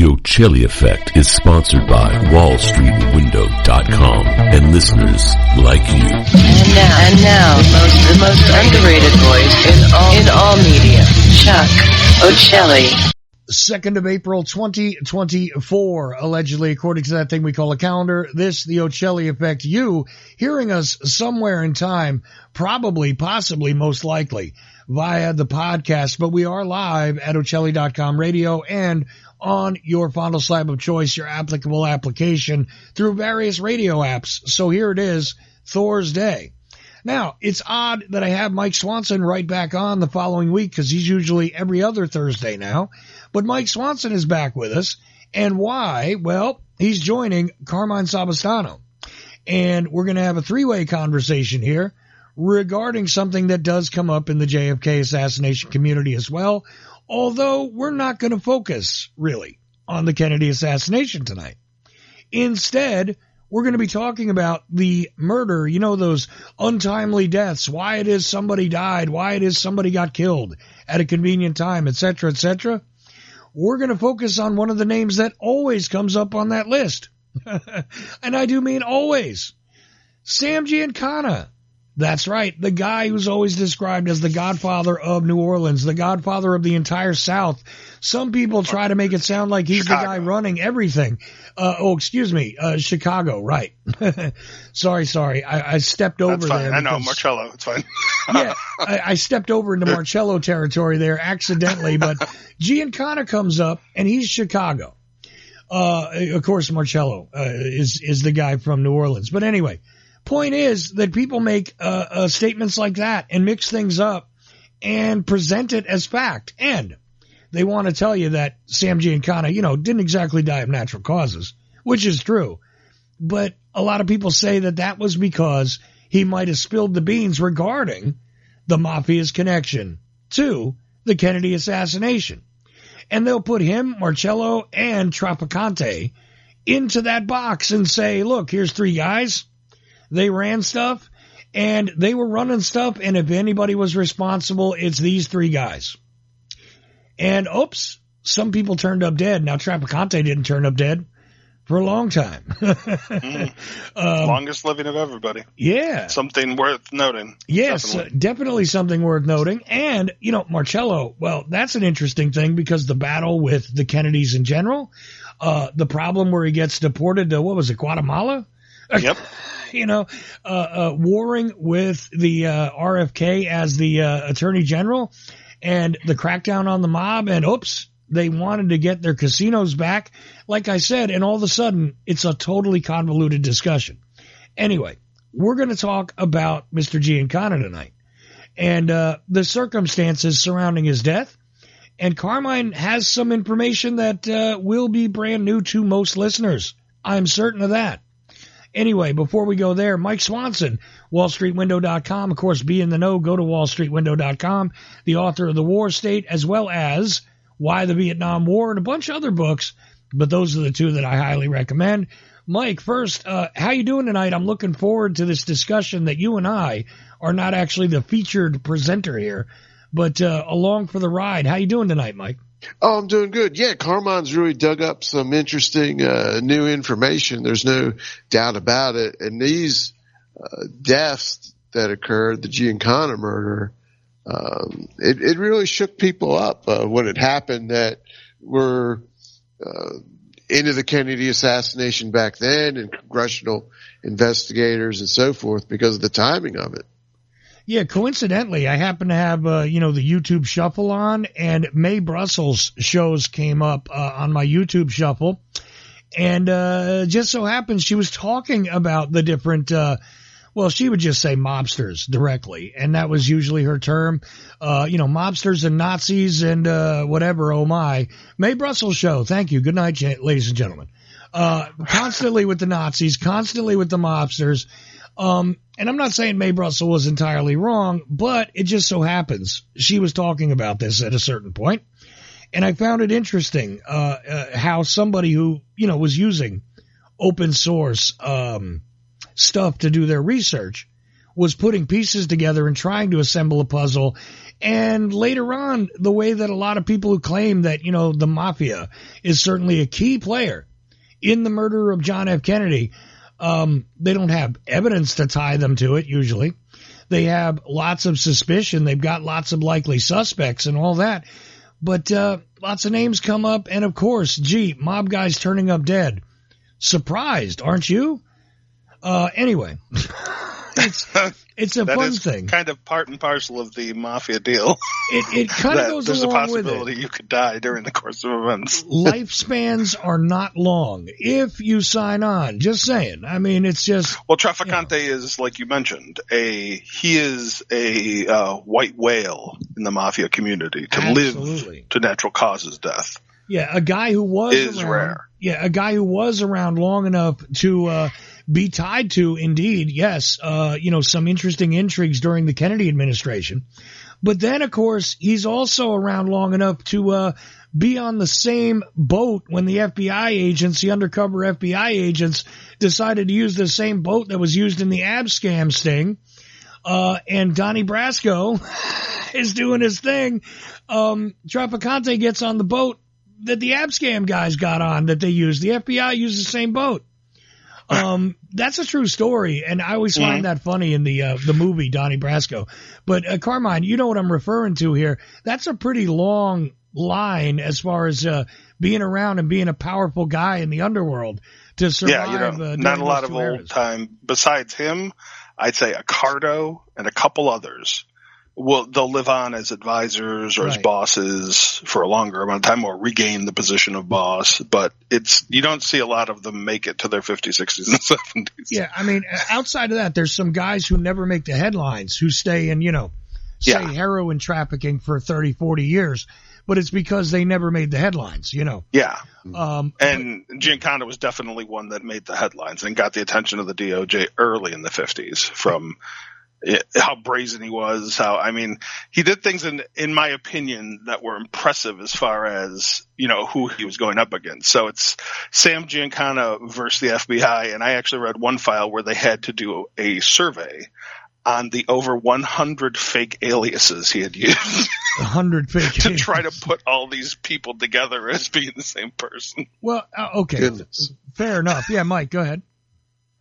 Ochelli Effect is sponsored by WallStreetWindow.com and listeners like you. And now, the most underrated voice in all media, Chuck Ochelli. 2nd of April, 2024, allegedly, according to that thing we call a calendar. This, the Ochelli Effect. You hearing us somewhere in time, probably, possibly, most likely, via the podcast. But we are live at Ochelli.com radio and on your fondle slab of choice, your applicable application through various radio apps. So here it is, Thor's Day. Now, it's odd that I have Mike Swanson right back on the following week because he's usually every other Thursday now. But Mike Swanson is back with us. And why? Well, he's joining Carmine Savastano. And we're going to have a three-way conversation here regarding something that does come up in the JFK assassination community as well. Although we're not going to focus, really, on the Kennedy assassination tonight. Instead, we're going to be talking about the murder, you know, those untimely deaths, why it is somebody died, why it is somebody got killed at a convenient time, etc., etc. We're going to focus on one of the names that always comes up on that list. And I do mean always. Sam Giancana. That's right, the guy who's always described as the godfather of New Orleans, the godfather of the entire South. Some people try to make it sound like he's Chicago. The guy running everything. Chicago, right. Sorry. I stepped over there. I know, Marcello, it's fine. Yeah, I stepped over into Marcello territory there accidentally, but Giancana comes up, and he's Chicago. Of course, Marcello is the guy from New Orleans. But anyway, point is that people make statements like that and mix things up and present it as fact. And they want to tell you that Sam Giancana, didn't exactly die of natural causes, which is true. But a lot of people say that was because he might have spilled the beans regarding the mafia's connection to the Kennedy assassination. And they'll put him, Marcello, and Trafficante into that box and say, look, here's three guys. They ran stuff, and they were running stuff, and if anybody was responsible, it's these three guys. And, oops, some people turned up dead. Now, Trafficante didn't turn up dead for a long time. Longest living of everybody. Yeah. Something worth noting. Yes, definitely something worth noting. And, Marcello, well, that's an interesting thing because the battle with the Kennedys in general, the problem where he gets deported to, Guatemala? Yep. Warring with the RFK as the attorney general and the crackdown on the mob. And oops, they wanted to get their casinos back. Like I said, and all of a sudden, it's a totally convoluted discussion. Anyway, we're going to talk about Mr. Giancana tonight and the circumstances surrounding his death. And Carmine has some information that will be brand new to most listeners. I'm certain of that. Anyway, before we go there, Mike Swanson, WallStreetWindow.com. Of course, be in the know, go to WallStreetWindow.com, the author of The War State, as well as Why the Vietnam War and a bunch of other books, but those are the two that I highly recommend. Mike, first, how you doing tonight? I'm looking forward to this discussion that you and I are not actually the featured presenter here, but along for the ride. How you doing tonight, Mike? Oh, I'm doing good. Yeah, Carmine's really dug up some interesting new information. There's no doubt about it. And these deaths that occurred, the Giancana murder, it really shook people up when it happened that were into the Kennedy assassination back then and congressional investigators and so forth because of the timing of it. Yeah, coincidentally, I happen to have, the YouTube Shuffle on, and Mae Brussels' shows came up on my YouTube Shuffle. And just so happens she was talking about the different, she would just say mobsters directly. And that was usually her term, mobsters and Nazis and whatever, oh my. Mae Brussels' show, thank you. Good night, ladies and gentlemen. Constantly with the Nazis, constantly with the mobsters. And I'm not saying Mae Brussels was entirely wrong, but it just so happens she was talking about this at a certain point. And I found it interesting, how somebody who, was using open source, stuff to do their research was putting pieces together and trying to assemble a puzzle. And later on, the way that a lot of people who claim that, the mafia is certainly a key player in the murder of John F. Kennedy, they don't have evidence to tie them to it usually. They have lots of suspicion. They've got lots of likely suspects and all that. But lots of names come up. And, of course, mob guys turning up dead. Surprised, aren't you? Anyway, it's a fun thing. Kind of part and parcel of the mafia deal. It kind of goes there's along with it. There's a possibility you could die during the course of events. Lifespans are not long if you sign on. Just saying. I mean, it's just. Well, Trafficante is, like you mentioned, he is a white whale in the mafia community to live to natural causes death. Yeah, a guy who was around, rare. Yeah, a guy who was around long enough to be tied to, indeed, yes, some interesting intrigues during the Kennedy administration. But then, of course, he's also around long enough to be on the same boat when the the undercover FBI agents, decided to use the same boat that was used in the ab scam sting. And Donnie Brasco is doing his thing. Trafficante gets on the boat that the ab scam guys got on that they used. The FBI used the same boat. That's a true story, and I always find that funny in the movie Donnie Brasco. But Carmine, you know what I'm referring to here. That's a pretty long line as far as being around and being a powerful guy in the underworld to survive. Yeah, not a lot of old time. Besides him, I'd say Accardo and a couple others. Well, they'll live on as advisors or as bosses for a longer amount of time or regain the position of boss. But you don't see a lot of them make it to their 50s, 60s, and 70s. Yeah, I mean, outside of that, there's some guys who never make the headlines who stay in, say heroin trafficking for 30, 40 years. But it's because they never made the headlines, Yeah. And Giancana was definitely one that made the headlines and got the attention of the DOJ early in the 50s from how brazen he was, he did things in my opinion that were impressive as far as, who he was going up against. So it's Sam Giancana versus the FBI. And I actually read one file where they had to do a survey on the over 100 fake aliases he had used. 100 fake to try to put all these people together as being the same person. Well, okay. Goodness. Fair enough. Yeah, Mike, go ahead.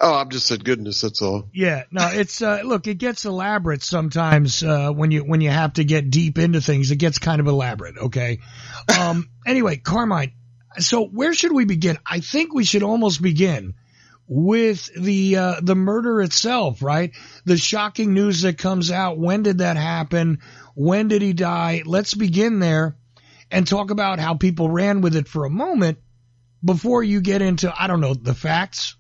Oh, I've just said goodness. That's all. Yeah, no, it's look, it gets elaborate sometimes when you have to get deep into things. It gets kind of elaborate. Okay. Anyway, Carmine. So where should we begin? I think we should almost begin with the murder itself, right? The shocking news that comes out. When did that happen? When did he die? Let's begin there and talk about how people ran with it for a moment before you get into, I don't know, the facts.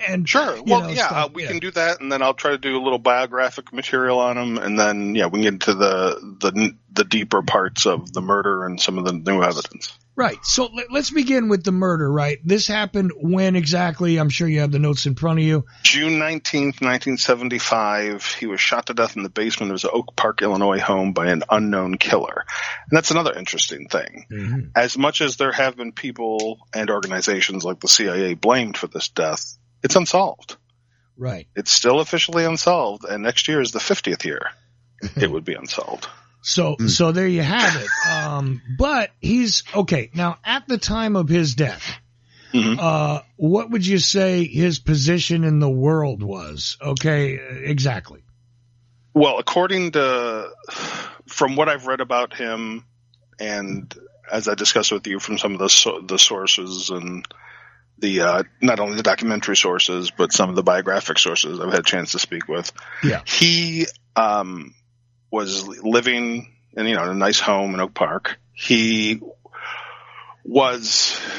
And sure. Well, we can do that, and then I'll try to do a little biographic material on him, and then we can get into the deeper parts of the murder and some of the new evidence. Right. So let's begin with the murder, right? This happened when exactly? I'm sure you have the notes in front of you. June 19th, 1975. He was shot to death in the basement of his Oak Park, Illinois home by an unknown killer. And that's another interesting thing. Mm-hmm. As much as there have been people and organizations like the CIA blamed for this death, it's unsolved. Right. It's still officially unsolved, and next year is the 50th year it would be unsolved. So there you have it. But he's okay. Now, at the time of his death, what would you say his position in the world was? Okay, exactly. Well, from what I've read about him, and as I discussed with you from some of the sources and the not only the documentary sources, but some of the biographic sources I've had a chance to speak with. Yeah, he was living in a nice home in Oak Park. He was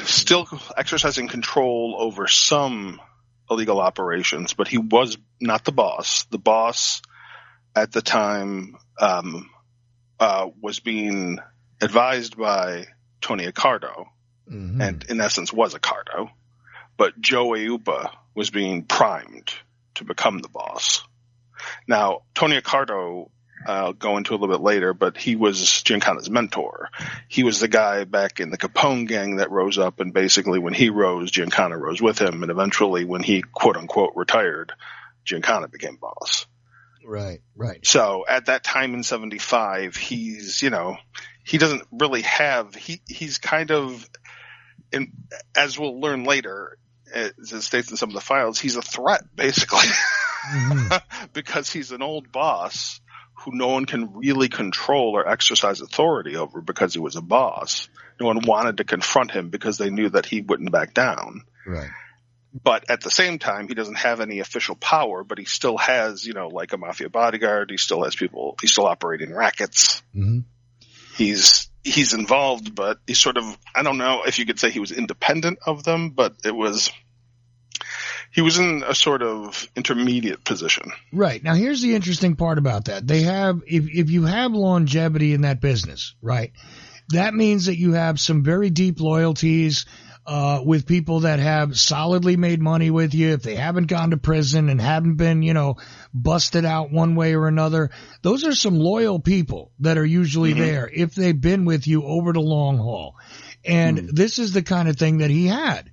still exercising control over some illegal operations, but he was not the boss. The boss at the time was being advised by Tony Accardo, and in essence was Accardo. But Joe Ayupa was being primed to become the boss. Now, Tony Accardo, I'll go into a little bit later, but he was Giancana's mentor. He was the guy back in the Capone gang that rose up, and basically when he rose, Giancana rose with him, and eventually when he quote-unquote retired, Giancana became boss. Right, right. So at that time in 75, he's, he doesn't really have, he's kind of, as we'll learn later, as it states in some of the files, he's a threat, basically, because he's an old boss who no one can really control or exercise authority over because he was a boss. No one wanted to confront him because they knew that he wouldn't back down. Right. But at the same time, he doesn't have any official power, but he still has, like a mafia bodyguard. He still has people. He's still operating rackets. Mm-hmm. He's involved, but he's sort of, I don't know if you could say he was independent of them, but he was in a sort of intermediate position. Right. Now, here's the interesting part about that. They have, if you have longevity in that business, right, that means that you have some very deep loyalties with people that have solidly made money with you. If they haven't gone to prison and haven't been, busted out one way or another, those are some loyal people that are usually there if they've been with you over the long haul. And this is the kind of thing that he had.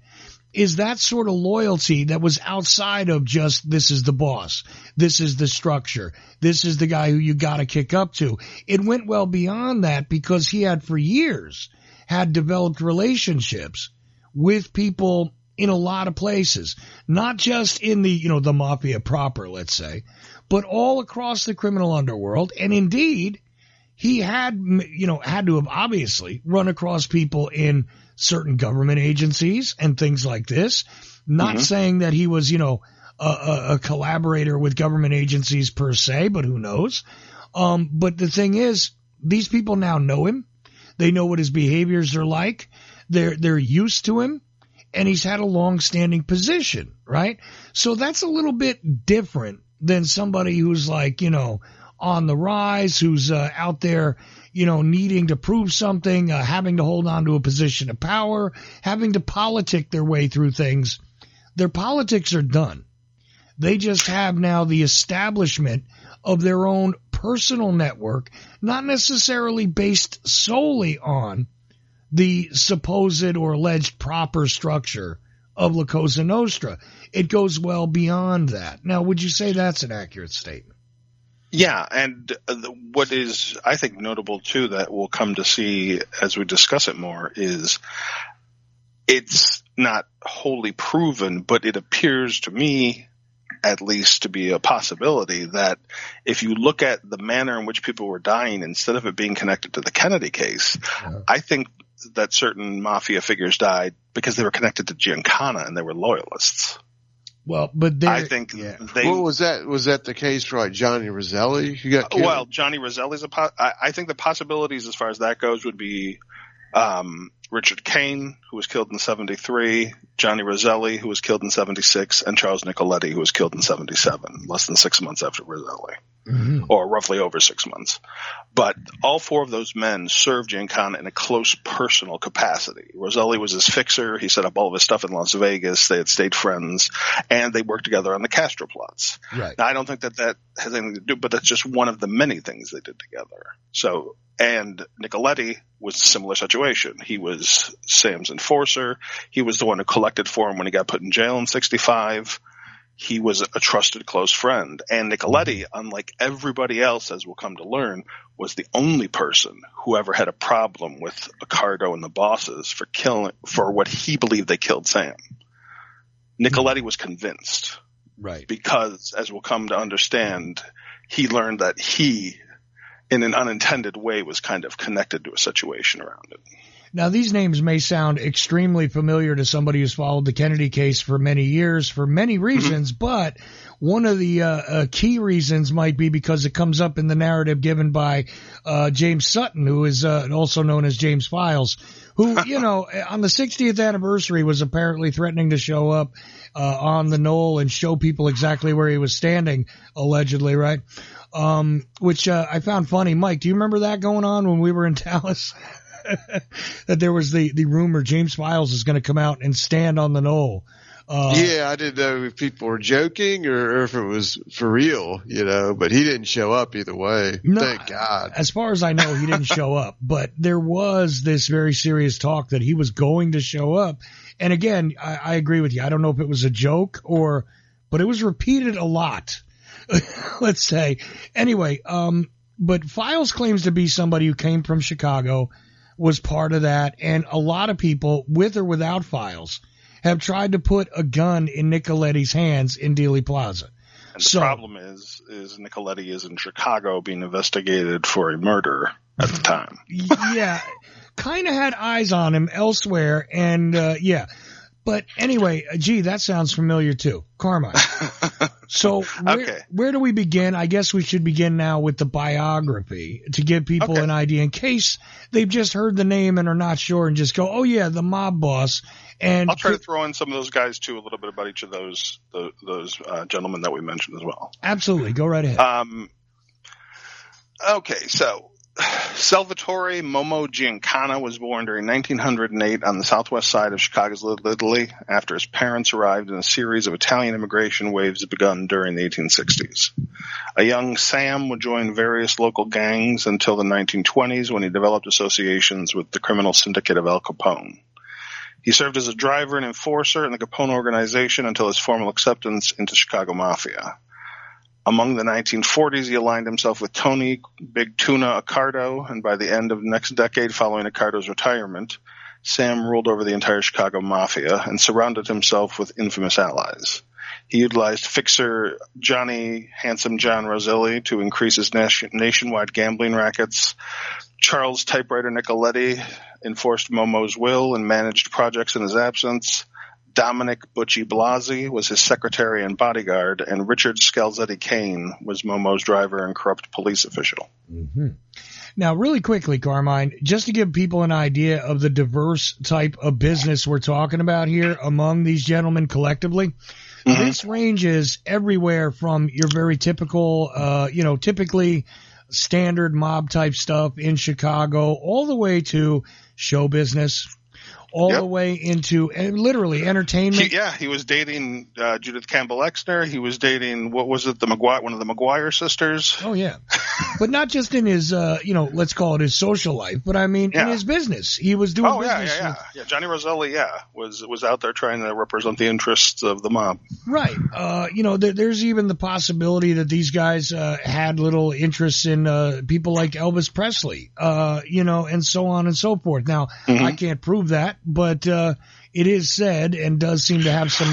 Is that sort of loyalty that was outside of just, this is the boss, this is the structure, this is the guy who you got to kick up to. It went well beyond that because he had for years had developed relationships with people in a lot of places, not just in the, the mafia proper, let's say, but all across the criminal underworld. And indeed, he had to have obviously run across people in certain government agencies and things like this. Not saying that he was, a collaborator with government agencies per se, but who knows? But the thing is, these people now know him. They know what his behaviors are like. They're used to him, and he's had a long-standing position, right? So that's a little bit different than somebody who's like, on the rise, who's out there, needing to prove something, having to hold on to a position of power, having to politic their way through things. Their politics are done. They just have now the establishment of their own personal network, not necessarily based solely on the supposed or alleged proper structure of La Cosa Nostra. It goes well beyond that. Now, would you say that's an accurate statement? Yeah, and what is, I think, notable, too, that we'll come to see as we discuss it more is it's not wholly proven, but it appears to me, at least, to be a possibility that if you look at the manner in which people were dying, instead of it being connected to the Kennedy case, I think that certain mafia figures died because they were connected to Giancana and they were loyalists. Well, but I think what was that? Was that the case for like Johnny Roselli who got killed? Well, Johnny Roselli's I think the possibilities as far as that goes would be Richard Kane, who was killed in 73, Johnny Roselli, who was killed in 76, and Charles Nicoletti, who was killed in 77, less than 6 months after Roselli, or roughly over 6 months. But all four of those men served Giancana in a close personal capacity. Roselli was his fixer. He set up all of his stuff in Las Vegas. They had stayed friends, and they worked together on the Castro plots. Right. Now, I don't think that has anything to do, but that's just one of the many things they did together. So, and Nicoletti was a similar situation. He was Sam's enforcer. He was the one who collected for him when he got put in jail in 65. He was a trusted close friend. And Nicoletti, unlike everybody else, as we'll come to learn, was the only person who ever had a problem with Accardo and the bosses for what he believed they killed Sam. Nicoletti was convinced. Right. Because, as we'll come to understand, he learned that he, in an unintended way, was kind of connected to a situation around it. Now, these names may sound extremely familiar to somebody who's followed the Kennedy case for many years for many reasons, but one of the key reasons might be because it comes up in the narrative given by James Sutton, who is also known as James Files, who, on the 60th anniversary was apparently threatening to show up on the knoll and show people exactly where he was standing, allegedly, right? Which I found funny. Mike, do you remember that going on when we were in Dallas? That there was the rumor James Files is going to come out and stand on the knoll. Yeah, I didn't know if people were joking or if it was for real, but he didn't show up either way. No, thank God. As far as I know, he didn't show up, but there was this very serious talk that he was going to show up. And again, I agree with you. I don't know if it was a joke but it was repeated a lot. let's say. Anyway, but Files claims to be somebody who came from Chicago, was part of that, and a lot of people, with or without Files, have tried to put a gun in Nicoletti's hands in Dealey Plaza. And the problem is Nicoletti is in Chicago being investigated for a murder at the time. Yeah, kind of had eyes on him elsewhere, and yeah. But anyway, gee, that sounds familiar too. Carmine. So where do we begin? I guess we should begin now with the biography to give people an idea in case they've just heard the name and are not sure and just go, oh yeah, the mob boss. And I'll try to throw in some of those guys too, a little bit about each of those gentlemen that we mentioned as well. Absolutely. Go right ahead. Okay. So Salvatore Mooney Giancana was born during 1908 on the southwest side of Chicago's Little Italy after his parents arrived in a series of Italian immigration waves begun during the 1860s. A young Sam would join various local gangs until the 1920s when he developed associations with the criminal syndicate of Al Capone. He served as a driver and enforcer in the Capone organization until his formal acceptance into Chicago Mafia. Among the 1940s, he aligned himself with Tony Big Tuna Accardo, and by the end of the next decade following Accardo's retirement, Sam ruled over the entire Chicago Mafia and surrounded himself with infamous allies. He utilized fixer Johnny Handsome John Roselli to increase his nationwide gambling rackets. Charles Typewriter Nicoletti enforced Momo's will and managed projects in his absence. Dominic Butchie Blasi was his secretary and bodyguard, and Richard Scalzetti Kane was Momo's driver and corrupt police official. Mm-hmm. Now, really quickly, Carmine, just to give people an idea of the diverse type of business we're talking about here among these gentlemen collectively, this ranges everywhere from your very typical, typically standard mob type stuff in Chicago, all the way to show business, all the way into literally entertainment. He was dating Judith Campbell Exner. He was dating, what was it, one of the McGuire sisters. Oh, yeah. But not just in his, let's call it his social life, but I mean in his business. He was doing business. Yeah. Johnny Roselli, was out there trying to represent the interests of the mob. Right. There's even the possibility that these guys had little interests in people like Elvis Presley, and so on and so forth. Now, I can't prove that, but it is said and does seem to have some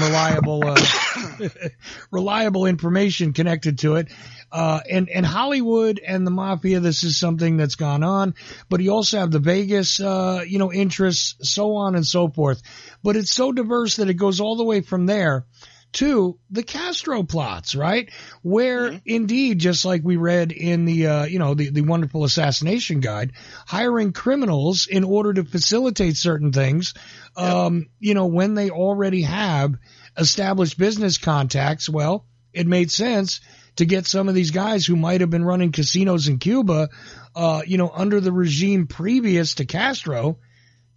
reliable information connected to it. And Hollywood and the mafia, this is something that's gone on, but you also have the Vegas, interests, so on and so forth. But it's so diverse that it goes all the way from there to the Castro plots, right? Where indeed, just like we read in the wonderful assassination guide, hiring criminals in order to facilitate certain things, when they already have established business contacts, well, it made sense to get some of these guys who might have been running casinos in Cuba, under the regime previous to Castro,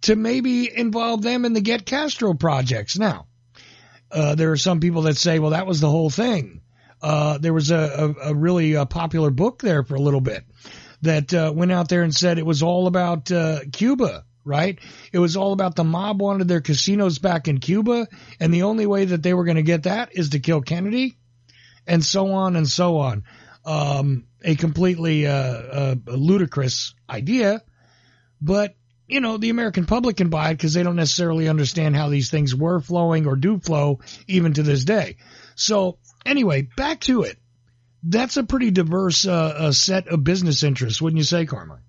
to maybe involve them in the Get Castro projects. Now, there are some people that say, well, that was the whole thing. There was a really popular book there for a little bit that went out there and said it was all about Cuba, right? It was all about the mob wanted their casinos back in Cuba, and the only way that they were going to get that is to kill Kennedy, and so on and so on. A completely ludicrous idea, but the American public can buy it because they don't necessarily understand how these things were flowing or do flow even to this day. So anyway, back to it. That's a pretty diverse set of business interests, wouldn't you say, Carmine?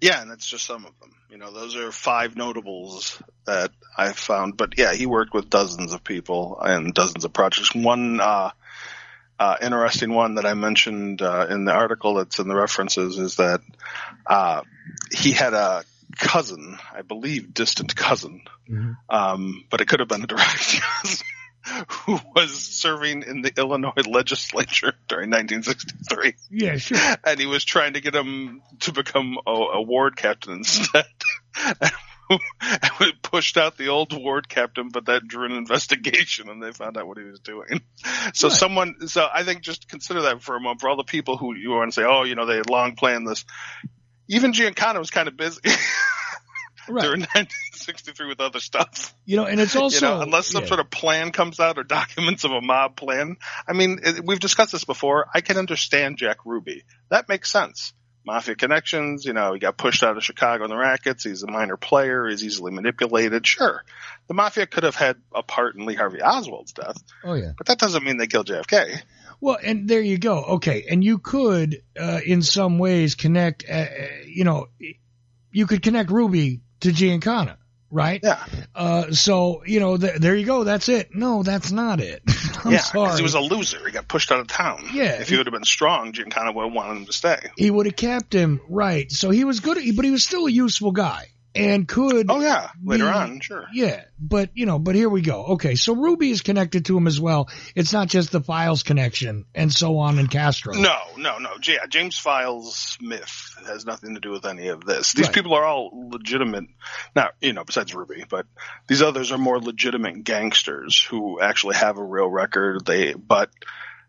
Yeah, and that's just some of them. Those are 5 notables that I found. But yeah, he worked with dozens of people and dozens of projects. One interesting one that I mentioned in the article that's in the references is that he had a cousin, I believe distant cousin, but it could have been a direct cousin, who was serving in the Illinois legislature during 1963. Yeah, sure. And he was trying to get him to become a ward captain instead. And we pushed out the old ward captain, but that drew an investigation, and they found out what he was doing. So so I think just consider that for a moment, for all the people who you want to say, they had long planned this. Even Giancana was kind of busy. during 1963 with other stuff. And it's also unless some sort of plan comes out or documents of a mob plan. I mean, we've discussed this before. I can understand Jack Ruby. That makes sense. Mafia connections, he got pushed out of Chicago in the rackets. He's a minor player. He's easily manipulated. Sure. The Mafia could have had a part in Lee Harvey Oswald's death. Oh, yeah. But that doesn't mean they killed JFK. Well, and there you go. Okay. And you could, in some ways, connect, you could connect Ruby to Giancana, right? Yeah. So, there you go. That's it. No, that's not it. I'm sorry. Because he was a loser. He got pushed out of town. Yeah. If he would have been strong, Giancana would have wanted him to stay. He would have kept him, right. So he was good, but he was still a useful guy. And could. Oh, yeah. Later on, sure. Yeah. But here we go. Okay. So Ruby is connected to him as well. It's not just the Files connection and so on in Castro. No. Yeah, James Files' myth has nothing to do with any of this. These people are all legitimate. Now, besides Ruby, but these others are more legitimate gangsters who actually have a real record. But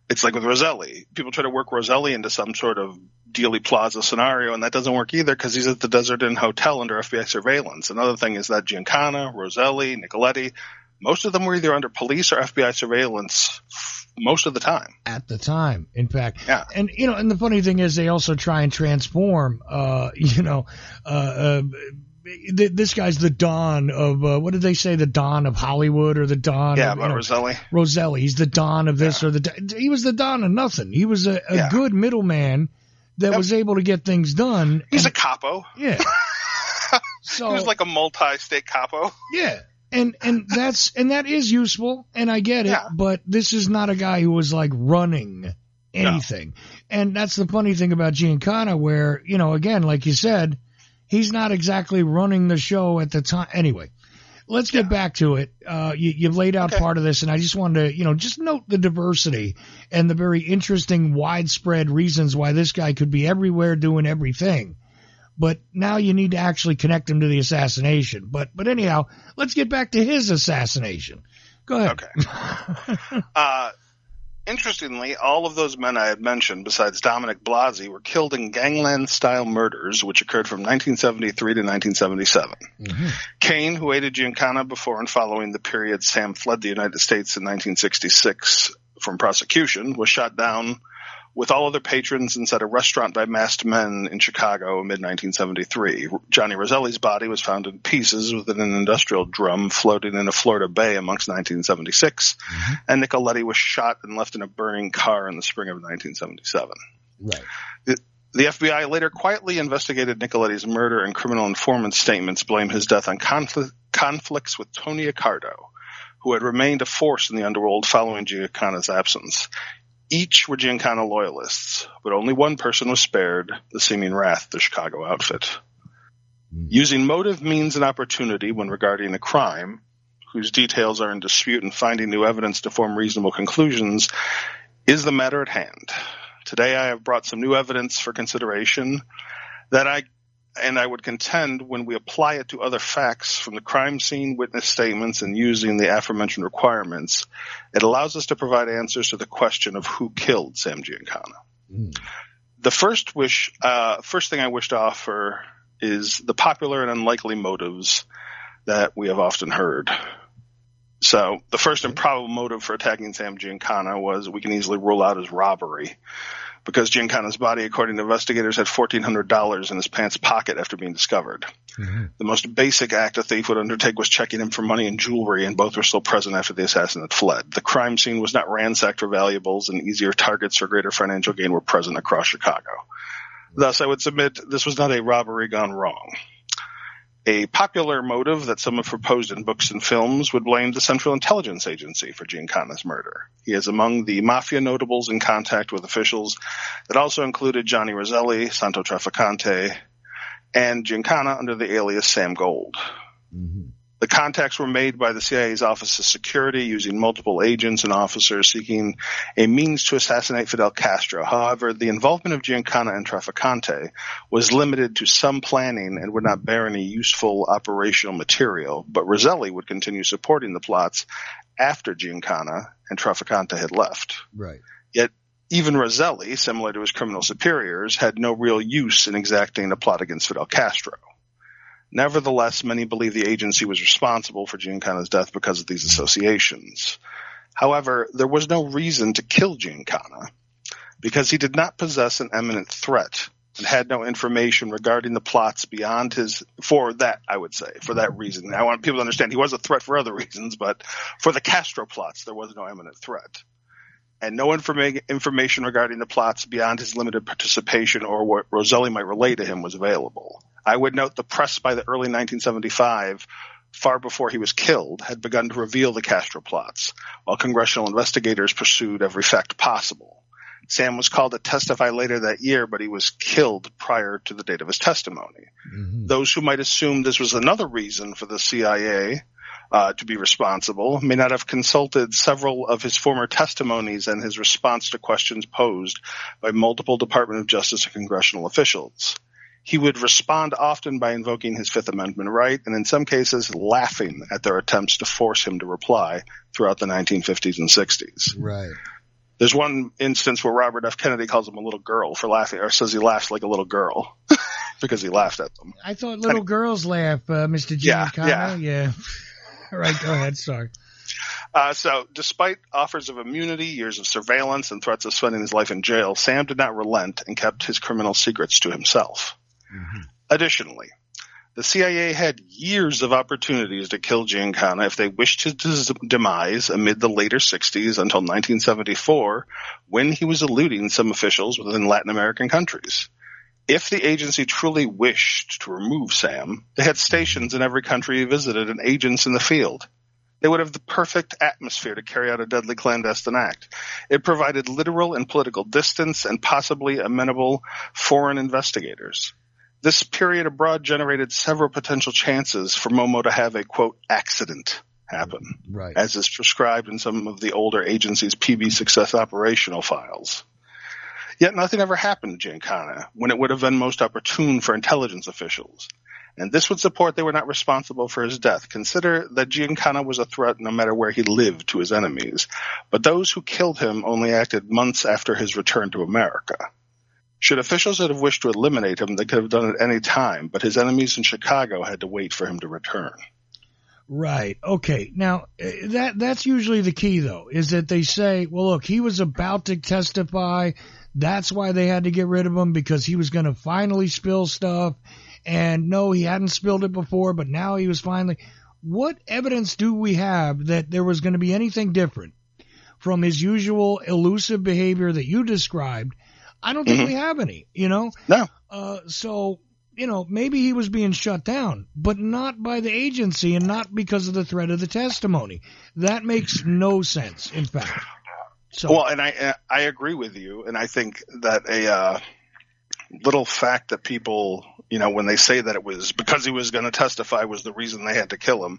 it's like with Roselli. People try to work Roselli into some sort of Dealey Plaza scenario, and that doesn't work either because he's at the Desert Inn Hotel under FBI surveillance. Another thing is that Giancana, Roselli, Nicoletti, most of them were either under police or FBI surveillance most of the time. At the time, in fact. Yeah. And, and the funny thing is they also try and transform, this guy's the Don of, what did they say, the Don of Hollywood or the Don of, Roselli. Roselli. He's the Don of this or he was the Don of nothing. He was a good middleman that was able to get things done. He's a capo. Yeah. So he was like a multi-state capo. Yeah. And that is useful, and I get it, but this is not a guy who was like running anything. No. And that's the funny thing about Giancana where, again, like you said, he's not exactly running the show at the time. Anyway, let's get back to it. You've laid out part of this, and I just wanted to, just note the diversity and the very interesting, widespread reasons why this guy could be everywhere doing everything. But now you need to actually connect him to the assassination. But anyhow, let's get back to his assassination. Go ahead. Okay. Interestingly, all of those men I had mentioned, besides Dominic Blasi, were killed in gangland-style murders, which occurred from 1973 to 1977. Mm-hmm. Kane, who aided Giancana before and following the period Sam fled the United States in 1966 from prosecution, was shot down with all other patrons inside a restaurant by masked men in Chicago mid-1973. Johnny Roselli's body was found in pieces within an industrial drum floating in a Florida bay amongst 1976, and Nicoletti was shot and left in a burning car in the spring of 1977. Right. The FBI later quietly investigated Nicoletti's murder, and criminal informant statements blame his death on conflicts with Tony Accardo, who had remained a force in the underworld following Giancana's absence. Each were Giancana loyalists, but only one person was spared, the seeming wrath, the Chicago outfit. Using motive, means, and opportunity when regarding a crime, whose details are in dispute and finding new evidence to form reasonable conclusions, is the matter at hand. Today I have brought some new evidence for consideration that I would contend when we apply it to other facts from the crime scene, witness statements, and using the aforementioned requirements, it allows us to provide answers to the question of who killed Sam Giancana. The first thing I wish to offer is the popular and unlikely motives that we have often heard. So the first and probable motive for attacking Sam Giancana was we can easily rule out as robbery, because Giancana's body, according to investigators, had $1,400 in his pants pocket after being discovered. Mm-hmm. The most basic act a thief would undertake was checking him for money and jewelry, and both were still present after the assassin had fled. The crime scene was not ransacked for valuables, and easier targets for greater financial gain were present across Chicago. Thus, I would submit this was not a robbery gone wrong. A popular motive that some have proposed in books and films would blame the Central Intelligence Agency for Giancana's murder. He is among the mafia notables in contact with officials that also included Johnny Roselli, Santo Trafficante, and Giancana under the alias Sam Gold. Mm-hmm. The contacts were made by the CIA's Office of Security using multiple agents and officers seeking a means to assassinate Fidel Castro. However, the involvement of Giancana and Trafficante was limited to some planning and would not bear any useful operational material, but Roselli would continue supporting the plots after Giancana and Trafficante had left. Right. Yet even Roselli, similar to his criminal superiors, had no real use in exacting a plot against Fidel Castro. Nevertheless, many believe the agency was responsible for Giancana's death because of these associations. However, there was no reason to kill Giancana because he did not possess an imminent threat and had no information regarding the plots beyond for that reason. I want people to understand he was a threat for other reasons, but for the Castro plots, there was no imminent threat. And no information regarding the plots beyond his limited participation or what Roselli might relay to him was available. I would note the press by the early 1975, far before he was killed, had begun to reveal the Castro plots, while congressional investigators pursued every fact possible. Sam was called to testify later that year, but he was killed prior to the date of his testimony. Mm-hmm. Those who might assume this was another reason for the CIA to be responsible may not have consulted several of his former testimonies and his response to questions posed by multiple Department of Justice and congressional officials. He would respond often by invoking his Fifth Amendment right, and in some cases laughing at their attempts to force him to reply throughout the 1950s and 60s. Right. There's one instance where Robert F. Kennedy calls him a little girl for laughing, or says he laughs like a little girl because he laughed at them. I thought little girls laugh, Mr. Giancana. Yeah. All right, go ahead. Sorry. So despite offers of immunity, years of surveillance, and threats of spending his life in jail, Sam did not relent and kept his criminal secrets to himself. Mm-hmm. Additionally, the CIA had years of opportunities to kill Giancana if they wished his demise amid the later 60s until 1974, when he was eluding some officials within Latin American countries. If the agency truly wished to remove Sam, they had stations in every country he visited and agents in the field. They would have the perfect atmosphere to carry out a deadly clandestine act. It provided literal and political distance and possibly amenable foreign investigators. This period abroad generated several potential chances for MoMo to have a, quote, accident happen, right, as is prescribed in some of the older agency's PB success operational files. Yet nothing ever happened to Giancana when it would have been most opportune for intelligence officials. And this would support they were not responsible for his death. Consider that Giancana was a threat no matter where he lived to his enemies, but those who killed him only acted months after his return to America. Should officials have wished to eliminate him, they could have done it any time, but his enemies in Chicago had to wait for him to return. Right. Okay. Now, that's usually the key, though, is that they say, well, look, he was about to testify. That's why they had to get rid of him, because he was going to finally spill stuff. And no, he hadn't spilled it before, but now he was finally. What evidence do we have that there was going to be anything different from his usual elusive behavior that you described? I don't think we have any, No. So, maybe he was being shut down, but not by the agency and not because of the threat of the testimony. That makes no sense, in fact. So, well, and I agree with you, and I think that a little fact that people, when they say that it was because he was going to testify was the reason they had to kill him,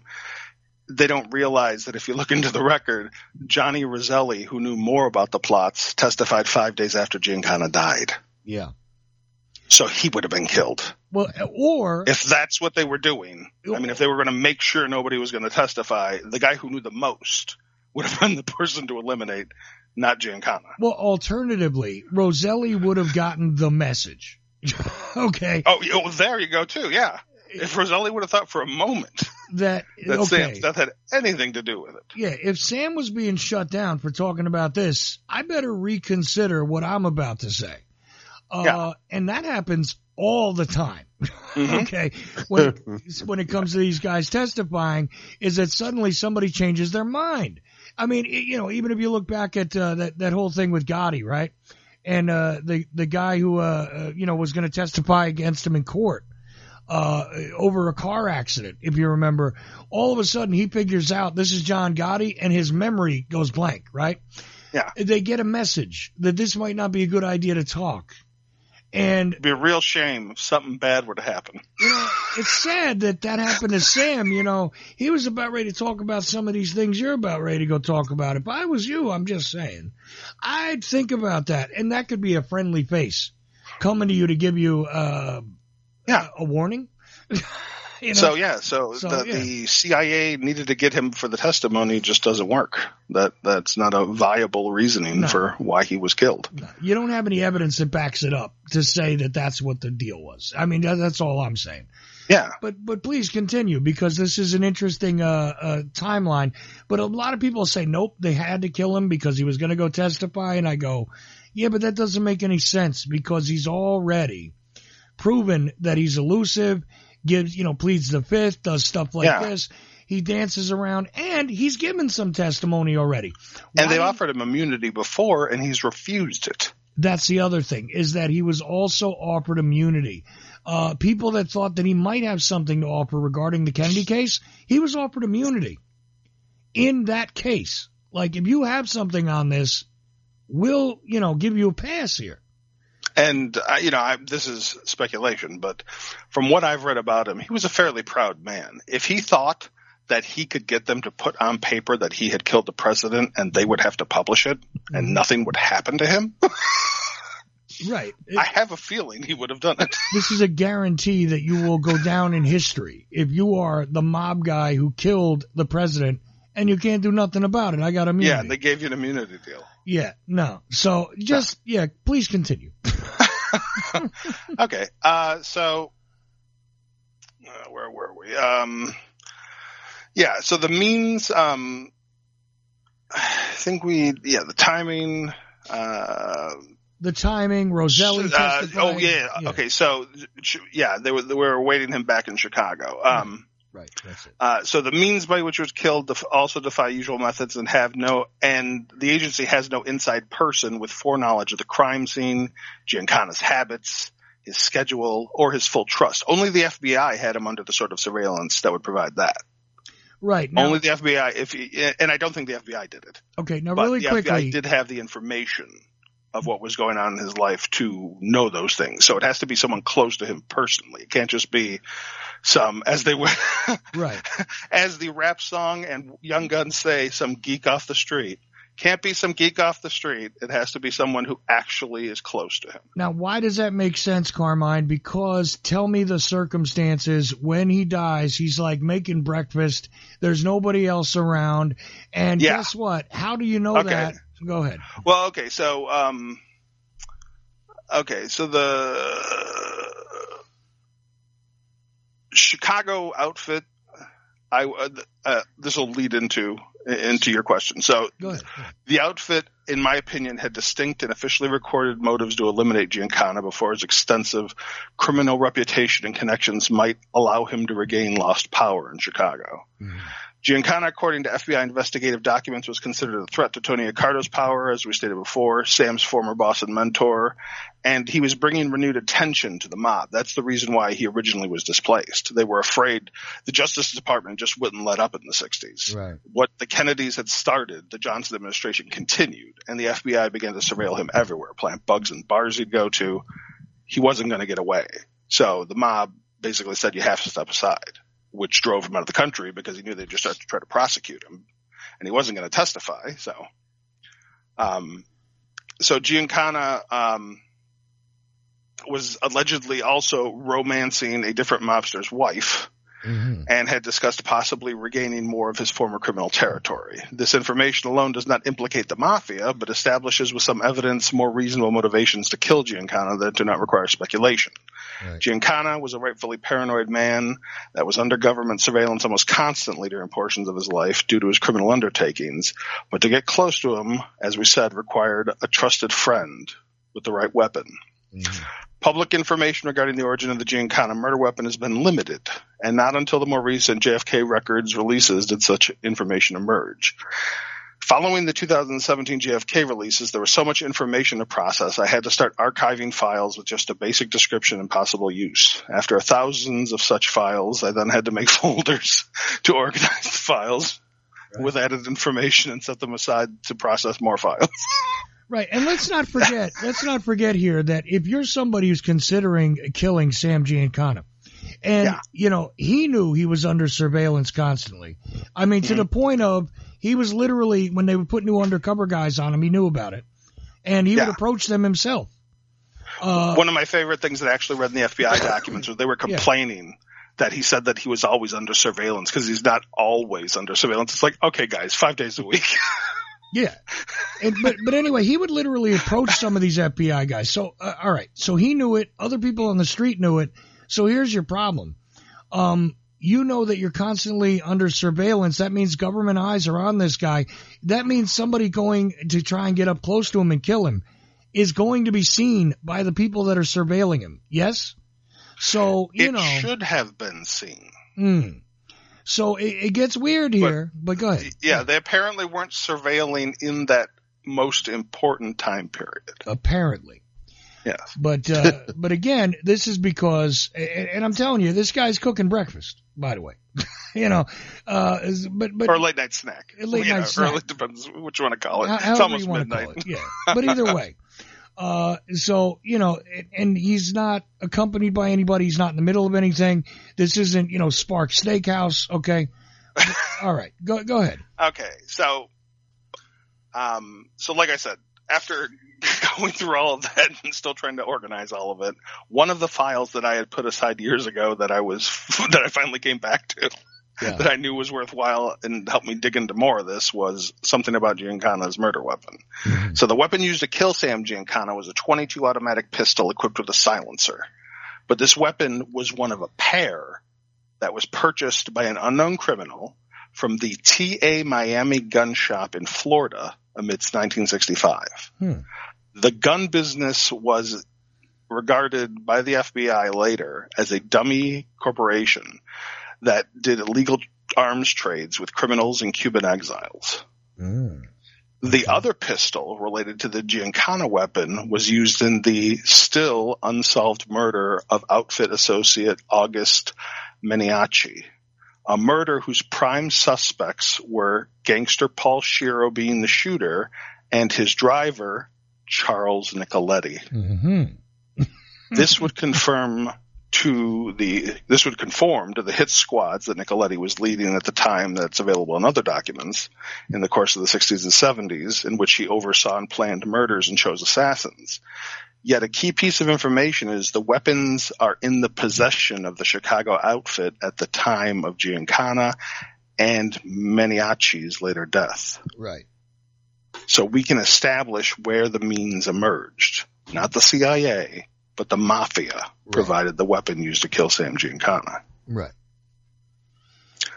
they don't realize that if you look into the record, Johnny Roselli, who knew more about the plots, testified 5 days after Giancana died. Yeah. So he would have been killed. Well, or if that's what they were doing, if they were going to make sure nobody was going to testify, the guy who knew the most would have been the person to eliminate, not Giancana. Well, alternatively, Roselli would have gotten the message. Okay. Oh, there you go, too, yeah. If Roselli would have thought for a moment that Sam's death had anything to do with it. Yeah, if Sam was being shut down for talking about this, I better reconsider what I'm about to say. And that happens all the time. Mm-hmm. Okay. When it comes to these guys testifying, is that suddenly somebody changes their mind. I mean, even if you look back at that whole thing with Gotti, right? And the guy who was going to testify against him in court over a car accident, if you remember, all of a sudden he figures out this is John Gotti and his memory goes blank, right? Yeah. They get a message that this might not be a good idea to talk. And it'd be a real shame if something bad were to happen. It's sad that happened to Sam. He was about ready to talk about some of these things you're about ready to go talk about. If I was you, I'm just saying, I'd think about that. And that could be a friendly face coming to you to give you a warning. The CIA needed to get him for the testimony just doesn't work. That's not a viable reasoning for why he was killed. No. You don't have any evidence that backs it up to say that that's what the deal was. I mean, that's all I'm saying. Yeah. But please continue, because this is an interesting timeline. But a lot of people say, nope, they had to kill him because he was going to go testify. And I go, yeah, but that doesn't make any sense, because he's already proven that he's elusive, pleads the fifth, does stuff like this. He dances around, and he's given some testimony already. And they offered him immunity before, and he's refused it. That's the other thing, is that he was also offered immunity. People that thought that he might have something to offer regarding the Kennedy case, he was offered immunity in that case. Like, if you have something on this, we'll, give you a pass here. And, this is speculation, but from what I've read about him, he was a fairly proud man. If he thought that he could get them to put on paper that he had killed the president and they would have to publish it and nothing would happen to him. Right. I have a feeling he would have done it. This is a guarantee that you will go down in history if you are the mob guy who killed the president and you can't do nothing about it. I got immunity. Yeah, they gave you an immunity deal. Yeah, no. So please continue. Okay. So where were we? So the means, I think the timing, the timing, Roselli testifying. Okay. So, they were awaiting him back in Chicago. Right. That's it. So the means by which he was killed also defy usual methods and the agency has no inside person with foreknowledge of the crime scene, Giancana's habits, his schedule, or his full trust. Only the FBI had him under the sort of surveillance that would provide that. Right. Now, only the FBI, and I don't think the FBI did it. Okay. Now, but really the quickly, FBI did have the information of what was going on in his life to know those things. So it has to be someone close to him personally. It can't just be as they were, right? As the rap song and Young Guns say, some geek off the street. Can't be some geek off the street. It has to be someone who actually is close to him. Now, why does that make sense, Carmine? Because tell me the circumstances. When he dies, he's like making breakfast. There's nobody else around. And guess what? How do you know that? Go ahead. Well, okay. So, the Chicago outfit, this will lead into your question. So go ahead. The outfit, in my opinion, had distinct and officially recorded motives to eliminate Giancana before his extensive criminal reputation and connections might allow him to regain lost power in Chicago. Mm-hmm. Giancana, according to FBI investigative documents, was considered a threat to Tony Accardo's power, as we stated before, Sam's former boss and mentor, and he was bringing renewed attention to the mob. That's the reason why he originally was displaced. They were afraid the Justice Department just wouldn't let up in the 60s. Right. What the Kennedys had started, the Johnson administration continued, and the FBI began to surveil him everywhere, plant bugs in bars he'd go to. He wasn't going to get away. So the mob basically said, you have to step aside, which drove him out of the country because he knew they'd just start to try to prosecute him, and he wasn't going to testify. So Giancana was allegedly also romancing a different mobster's wife, and had discussed possibly regaining more of his former criminal territory. This information alone does not implicate the mafia, but establishes with some evidence more reasonable motivations to kill Giancana that do not require speculation. Right. Giancana was a rightfully paranoid man that was under government surveillance almost constantly during portions of his life due to his criminal undertakings. But to get close to him, as we said, required a trusted friend with the right weapon. Mm-hmm. Public information regarding the origin of the Giancana murder weapon has been limited, and not until the more recent JFK records releases did such information emerge. Following the 2017 JFK releases, there was so much information to process, I had to start archiving files with just a basic description and possible use. After thousands of such files, I then had to make folders to organize the files with added information and set them aside to process more files. Right, and let's not forget here that if you're somebody who's considering killing Sam Giancana, and he knew he was under surveillance constantly. I mean, to the point of he was literally, when they would put new undercover guys on him, he knew about it, and he would approach them himself. One of my favorite things that I actually read in the FBI documents was they were complaining that he said that he was always under surveillance because he's not always under surveillance. It's like, okay, guys, 5 days a week. Yeah. But anyway, he would literally approach some of these FBI guys. So, all right. So he knew it. Other people on the street knew it. So here's your problem. you know that you're constantly under surveillance. That means government eyes are on this guy. That means somebody going to try and get up close to him and kill him is going to be seen by the people that are surveilling him. Yes? So, it should have been seen. So it gets weird here, but go ahead. Yeah, they apparently weren't surveilling in that most important time period. Apparently. Yes. But again, this is because, and I'm telling you, this guy's cooking breakfast, by the way. But or a late night snack. Late night snack. Or it depends what you want to call it. It's However almost you want midnight. to call it, yeah. But either way. So, and he's not accompanied by anybody. He's not in the middle of anything. This isn't, Spark Steakhouse. Okay. All right. Go ahead. Okay. So like I said, after going through all of that and still trying to organize all of it, one of the files that I had put aside years ago that I finally came back to, that I knew was worthwhile and helped me dig into more of this, was something about Giancana's murder weapon. Mm-hmm. So the weapon used to kill Sam Giancana was a .22 automatic pistol equipped with a silencer. But this weapon was one of a pair that was purchased by an unknown criminal from the TA Miami gun shop in Florida amidst 1965. The gun business was regarded by the FBI later as a dummy corporation that did illegal arms trades with criminals and Cuban exiles. The other pistol related to the Giancana weapon was used in the still unsolved murder of outfit associate August Meniaci, a murder whose prime suspects were gangster Paul Shiro being the shooter and his driver, Charles Nicoletti. This would conform to the hit squads that Nicoletti was leading at the time that's available in other documents in the course of the 60s and 70s, in which he oversaw and planned murders and chose assassins. Yet a key piece of information is the weapons are in the possession of the Chicago outfit at the time of Giancana and Meniaci's later death. Right. So we can establish where the means emerged. Not the CIA, but the mafia provided the weapon used to kill Sam Giancana. Right.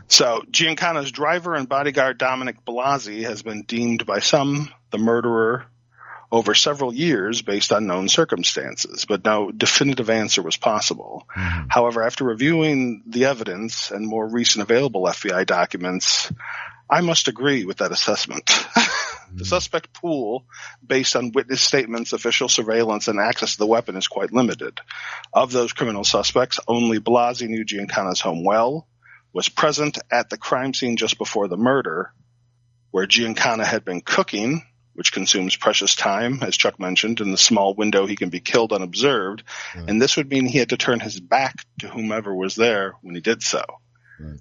So Giancana's driver and bodyguard Dominic Blasi has been deemed by some the murderer over several years based on known circumstances, but no definitive answer was possible. However, after reviewing the evidence and more recent available FBI documents, I must agree with that assessment. The suspect pool, based on witness statements, official surveillance, and access to the weapon, is quite limited. Of those criminal suspects, only Blasi knew Giancana's home well, was present at the crime scene just before the murder, where Giancana had been cooking, which consumes precious time, as Chuck mentioned, in the small window he can be killed unobserved, and this would mean he had to turn his back to whomever was there when he did so.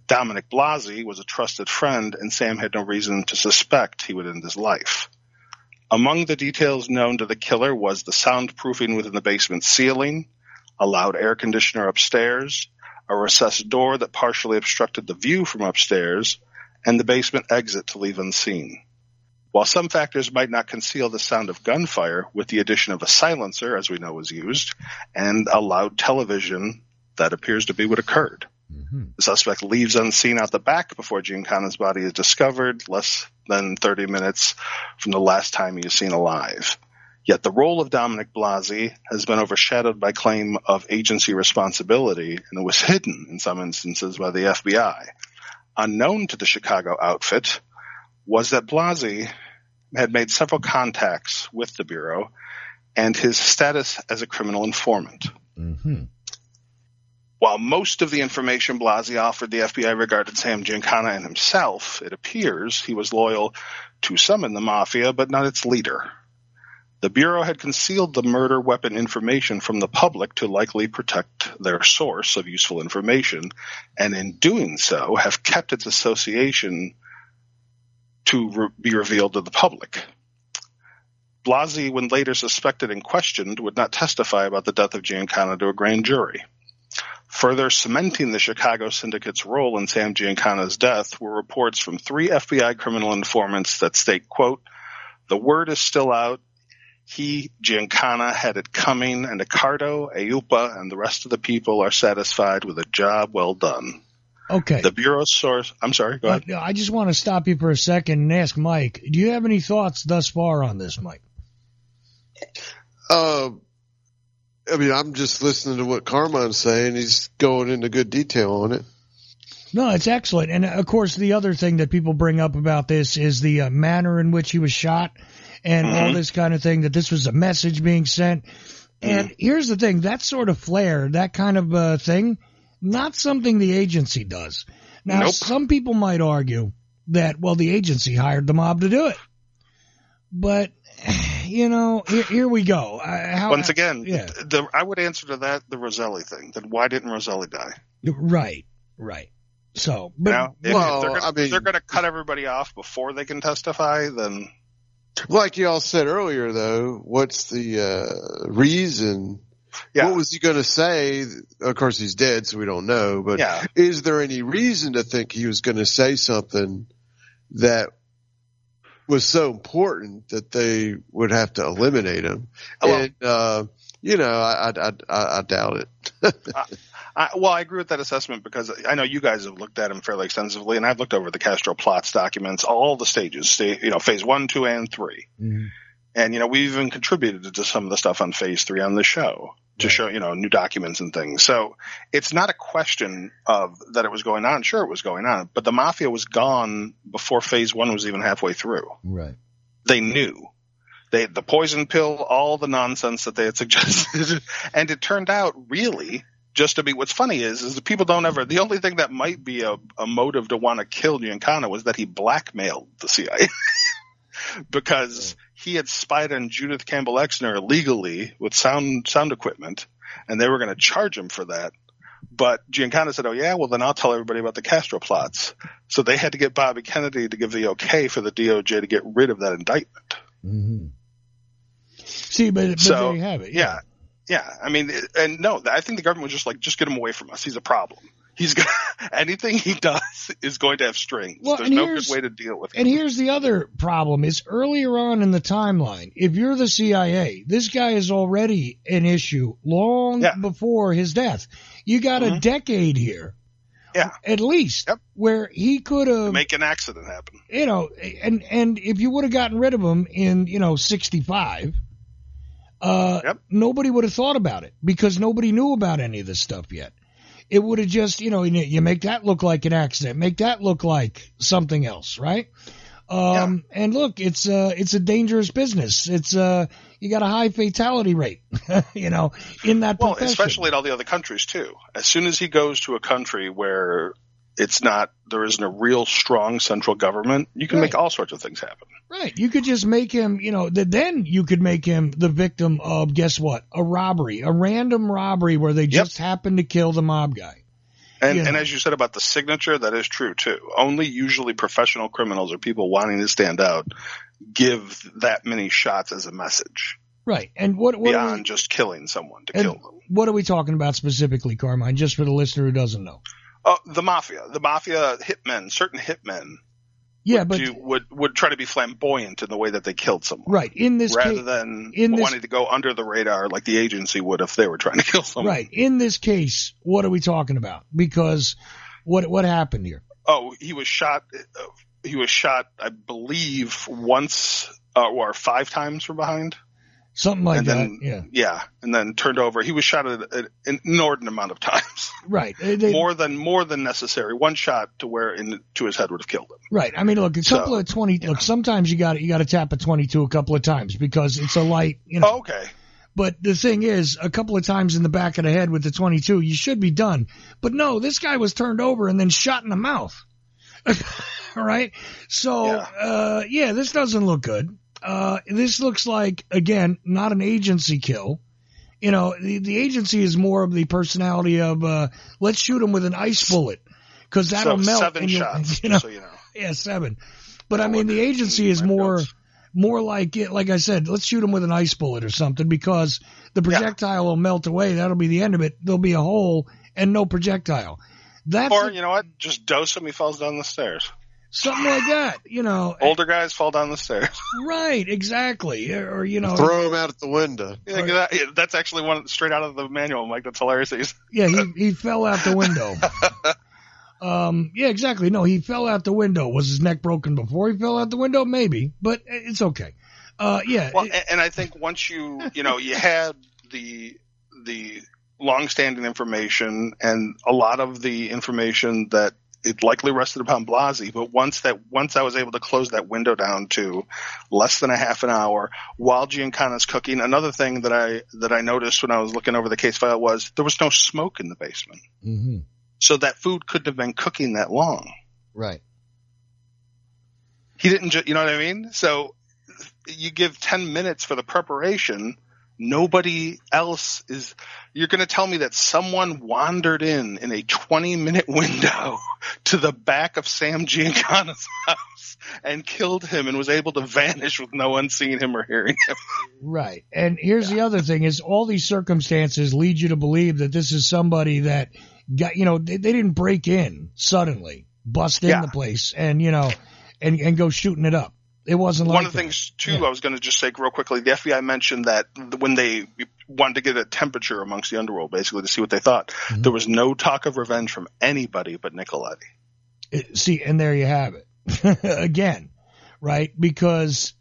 Dominic Blasi was a trusted friend, and Sam had no reason to suspect he would end his life. Among the details known to the killer was the soundproofing within the basement ceiling, a loud air conditioner upstairs, a recessed door that partially obstructed the view from upstairs, and the basement exit to leave unseen. While some factors might not conceal the sound of gunfire, with the addition of a silencer, as we know was used, and a loud television, that appears to be what occurred. The suspect leaves unseen out the back before Giancana's body is discovered, less than 30 minutes from the last time he is seen alive. Yet the role of Dominic Blasi has been overshadowed by claim of agency responsibility, and it was hidden in some instances by the FBI. Unknown to the Chicago outfit was that Blasi had made several contacts with the Bureau and his status as a criminal informant. While most of the information Blasi offered the FBI regarded Sam Giancana and himself, it appears he was loyal to some in the mafia, but not its leader. The Bureau had concealed the murder weapon information from the public to likely protect their source of useful information, and in doing so have kept its association to be revealed to the public. Blasi, when later suspected and questioned, would not testify about the death of Giancana to a grand jury. Further cementing the Chicago syndicate's role in Sam Giancana's death were reports from 3 FBI criminal informants that state, quote, "The word is still out. Giancana, had it coming, and Ricardo, Ayupa, and the rest of the people are satisfied with a job well done. Okay. The Bureau source. I'm sorry, go ahead. I just want to stop you for a second and ask Mike, do you have any thoughts thus far on this, Mike? I mean, I'm just listening to what Carmine's saying. He's going into good detail on it. No, it's excellent. And, of course, the other thing that people bring up about this is the manner in which he was shot and all this kind of thing, that this was a message being sent. And here's the thing, that sort of flair, that kind of thing, not something the agency does. Now, some people might argue that, well, the agency hired the mob to do it. But, you know, here we go. Once again, I would answer to that the Roselli thing. Then why didn't Roselli die? Right. So, but now, if they're going to cut everybody off before they can testify, then... Like you all said earlier, though, what's the reason? Yeah. What was he going to say? Of course, he's dead, so we don't know. But is there any reason to think he was going to say something that was so important that they would have to eliminate him? And, you know, I doubt it. I agree with that assessment because I know you guys have looked at him fairly extensively, and I've looked over the Castro plots phase 1, 2, and 3. Mm-hmm. And, you know, we even contributed to some of the stuff on phase 3 on the show to show, you know, new documents and things. So it's not a question of that it was going on. Sure, it was going on, but the mafia was gone before phase 1 was even halfway through. Right. They knew. The poison pill, all the nonsense that they had suggested. And it turned out really just to be, what's funny is that people don't ever, the only thing that might be a motive to want to kill Giancana was that he blackmailed the CIA because he had spied on Judith Campbell Exner illegally with sound equipment, and they were going to charge him for that. But Giancana said, oh yeah, well then I'll tell everybody about the Castro plots. So they had to get Bobby Kennedy to give the okay for the DOJ to get rid of that indictment. Mm-hmm. See, but there you have it. Yeah. I mean, and no, I think the government was just get him away from us. He's a problem. He's got anything he does is going to have strings. Well, there's no good way to deal with it. And here's the other problem is earlier on in the timeline, if you're the CIA, this guy is already an issue long before his death. You got a decade here. Yeah. At least where he could have make an accident happen. You know, and if you would have gotten rid of him in, 65, nobody would have thought about it because nobody knew about any of this stuff yet. It would have just, you make that look like an accident, make that look like something else, right? And look, it's a dangerous business. It's you got a high fatality rate, in that profession. Well, especially in all the other countries too. As soon as he goes to a country where there isn't a real strong central government, you can make all sorts of things happen. Right. You could just make him, then you could make him the victim of, guess what? A robbery, a random robbery where they just happen to kill the mob guy. And as you said about the signature, that is true too. Only usually professional criminals or people wanting to stand out give that many shots as a message. Right. And what beyond just killing someone to kill them. What are we talking about specifically, Carmine, just for the listener who doesn't know? The mafia hitmen, certain hitmen would try to be flamboyant in the way that they killed someone. Right. In this rather than wanting to go under the radar like the agency would if they were trying to kill someone. Right. In this case, what are we talking about? Because what happened here? Oh, he was shot, I believe, once or 5 times from behind. Something like that, Yeah, and then turned over. He was shot at an inordinate amount of times. Right. More than necessary. One shot to his head would have killed him. Right. I mean, look, look, sometimes you got to tap a 22 a couple of times because it's a light, Oh, okay. But the thing is, a couple of times in the back of the head with the 22, you should be done. But no, this guy was turned over and then shot in the mouth. All right? So, this doesn't look good. This looks like, again, not an agency kill. The agency is more of the personality of, let's shoot him with an ice bullet because that'll melt. 7 shots, so you know. Yeah, 7. But I mean, the agency is more like I said, let's shoot him with an ice bullet or something because the projectile will melt away. That'll be the end of it. There'll be a hole and no projectile. Or, you know what? Just dose him. He falls down the stairs. Something like that, Older guys fall down the stairs. Right, exactly. Or, throw him out at the window. Yeah, that's actually one straight out of the manual, Mike. That's hilarious. Yeah, he fell out the window. Yeah, exactly. No, he fell out the window. Was his neck broken before he fell out the window? Maybe, but it's okay. Yeah. Well, and I think once you had the long-standing information and a lot of the information that it likely rested upon Blasey, but once I was able to close that window down to less than a half an hour while Giancana's cooking, another thing that I noticed when I was looking over the case file was there was no smoke in the basement. Mm-hmm. So that food couldn't have been cooking that long. Right. He didn't you know what I mean? So you give 10 minutes for the preparation. Nobody else is – you're going to tell me that someone wandered in a 20-minute window to the back of Sam Giancana's house and killed him and was able to vanish with no one seeing him or hearing him. Right. And here's the other thing is all these circumstances lead you to believe that this is somebody that got – they didn't break in suddenly, bust in the place and, and go shooting it up. It wasn't like one of the things, too, I was going to just say real quickly, the FBI mentioned that when they wanted to get a temperature amongst the underworld, basically, to see what they thought, there was no talk of revenge from anybody but Nicoletti. See, and there you have it. Again, right? Because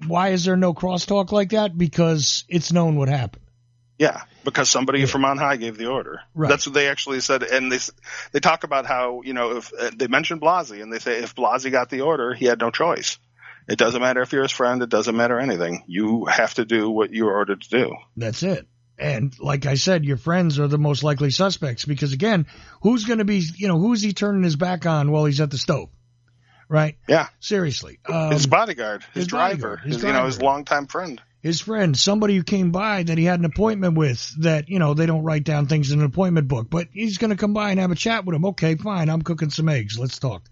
why is there no crosstalk like that? Because it's known what happened. Yeah, because somebody from on high gave the order. Right. That's what they actually said. And they talk about how, if they mentioned Blasey, and they say if Blasey got the order, he had no choice. It doesn't matter if you're his friend. It doesn't matter anything. You have to do what you're ordered to do. That's it. And like I said, your friends are the most likely suspects because, again, who's going to be, who's he turning his back on while he's at the stove? Right? Yeah. Seriously. His bodyguard, his driver, his longtime friend. His friend, somebody who came by that he had an appointment with that, they don't write down things in an appointment book, but he's going to come by and have a chat with him. Okay, fine. I'm cooking some eggs. Let's talk.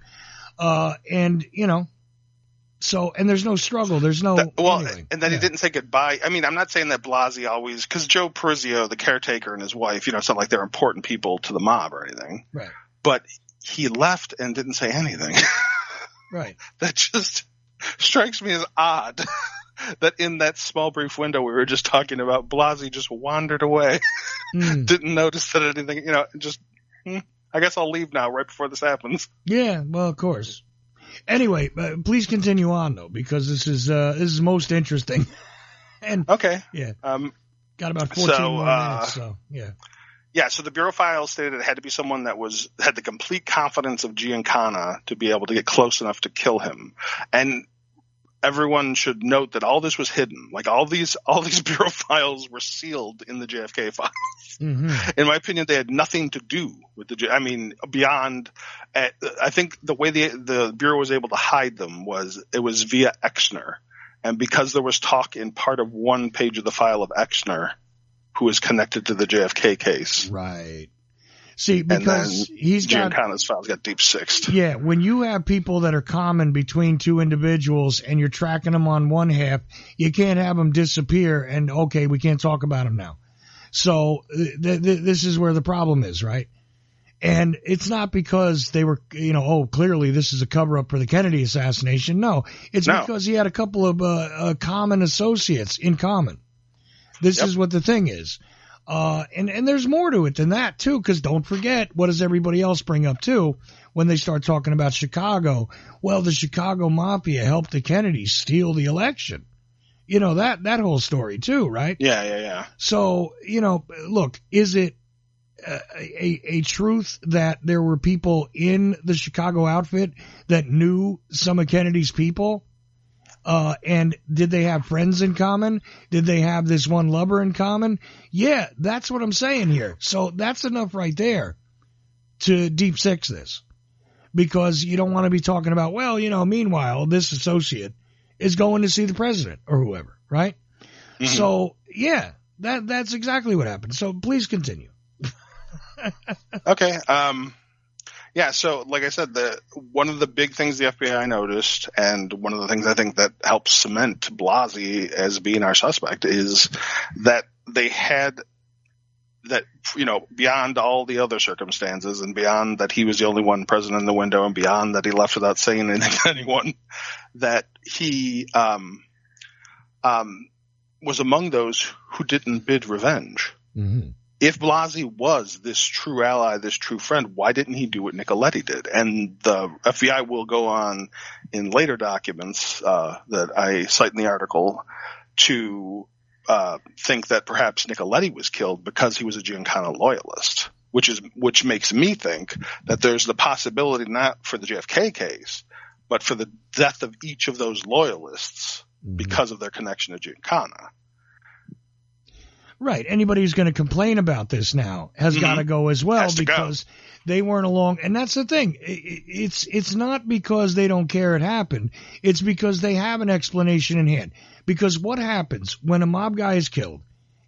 So, and there's no struggle. There's no. Anyway. And then he didn't say goodbye. I mean, I'm not saying that Blasey always, because Joe Perizio, the caretaker, and his wife, it's not like they're important people to the mob or anything. Right. But he left and didn't say anything. Right. That just strikes me as odd that in that small, brief window we were just talking about, Blasey just wandered away. Didn't notice that anything, I guess I'll leave now right before this happens. Yeah, well, of course. Anyway, please continue on though, because this is most interesting. And okay, yeah, got about 14 more minutes. So yeah, yeah. So the bureau file stated it had to be someone that had the complete confidence of Giancana to be able to get close enough to kill him, and everyone should note that all this was hidden. Like all these bureau files were sealed in the JFK files. Mm-hmm. In my opinion, they had nothing to do with beyond. I think the way the bureau was able to hide them was via Exner, and because there was talk in part of one page of the file of Exner, who is connected to the JFK case. Right. See, because Giancana's files got deep sixed. Yeah, when you have people that are common between two individuals and you're tracking them on one half, you can't have them disappear and, okay, we can't talk about them now. So this is where the problem is, right? And it's not because they were, clearly this is a cover-up for the Kennedy assassination. No, it's because he had a couple of common associates in common. This is what the thing is. And there's more to it than that, too, because don't forget, what does everybody else bring up, too, when they start talking about Chicago? Well, the Chicago Mafia helped the Kennedys steal the election. That whole story, too, right? Yeah. So, look, is it a truth that there were people in the Chicago outfit that knew some of Kennedy's people? And did they have friends in common? Did they have this one lover in common? Yeah, that's what I'm saying here. So that's enough right there to deep six this, because you don't want to be talking about, well, meanwhile, this associate is going to see the president or whoever, right? Mm-hmm. So yeah, that's exactly what happened. So please continue. Okay. Yeah, so like I said, one of the big things the FBI noticed, and one of the things I think that helps cement Blasey as being our suspect, is that they had beyond all the other circumstances and beyond that he was the only one present in the window and beyond that he left without saying anything to anyone, that he was among those who didn't bid revenge. Mm-hmm. If Blasey was this true ally, this true friend, why didn't he do what Nicoletti did? And the FBI will go on in later documents that I cite in the article to think that perhaps Nicoletti was killed because he was a Giancana loyalist, which makes me think that there's the possibility not for the JFK case, but for the death of each of those loyalists because of their connection to Giancana. Right. Anybody who's going to complain about this now has got to go as well because they weren't along. And that's the thing. It's not because they don't care it happened. It's because they have an explanation in hand. Because what happens when a mob guy is killed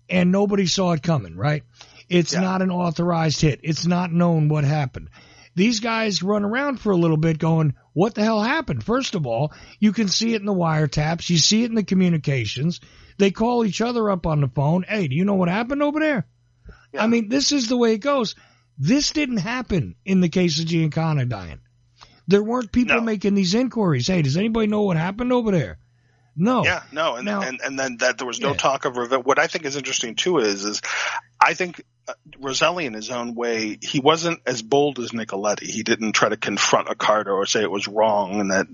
and nobody saw it coming, right? It's not an authorized hit. It's not known what happened. These guys run around for a little bit going, what the hell happened? First of all, you can see it in the wiretaps. You see it in the communications. They call each other up on the phone. Hey, do you know what happened over there? Yeah. I mean, this is the way it goes. This didn't happen in the case of Giancana dying. There weren't people making these inquiries. Hey, does anybody know what happened over there? No. Yeah, no. And then that there was no talk of revenge. What I think is interesting, too, is I think Roselli, in his own way, he wasn't as bold as Nicoletti. He didn't try to confront Accardo or say it was wrong and that,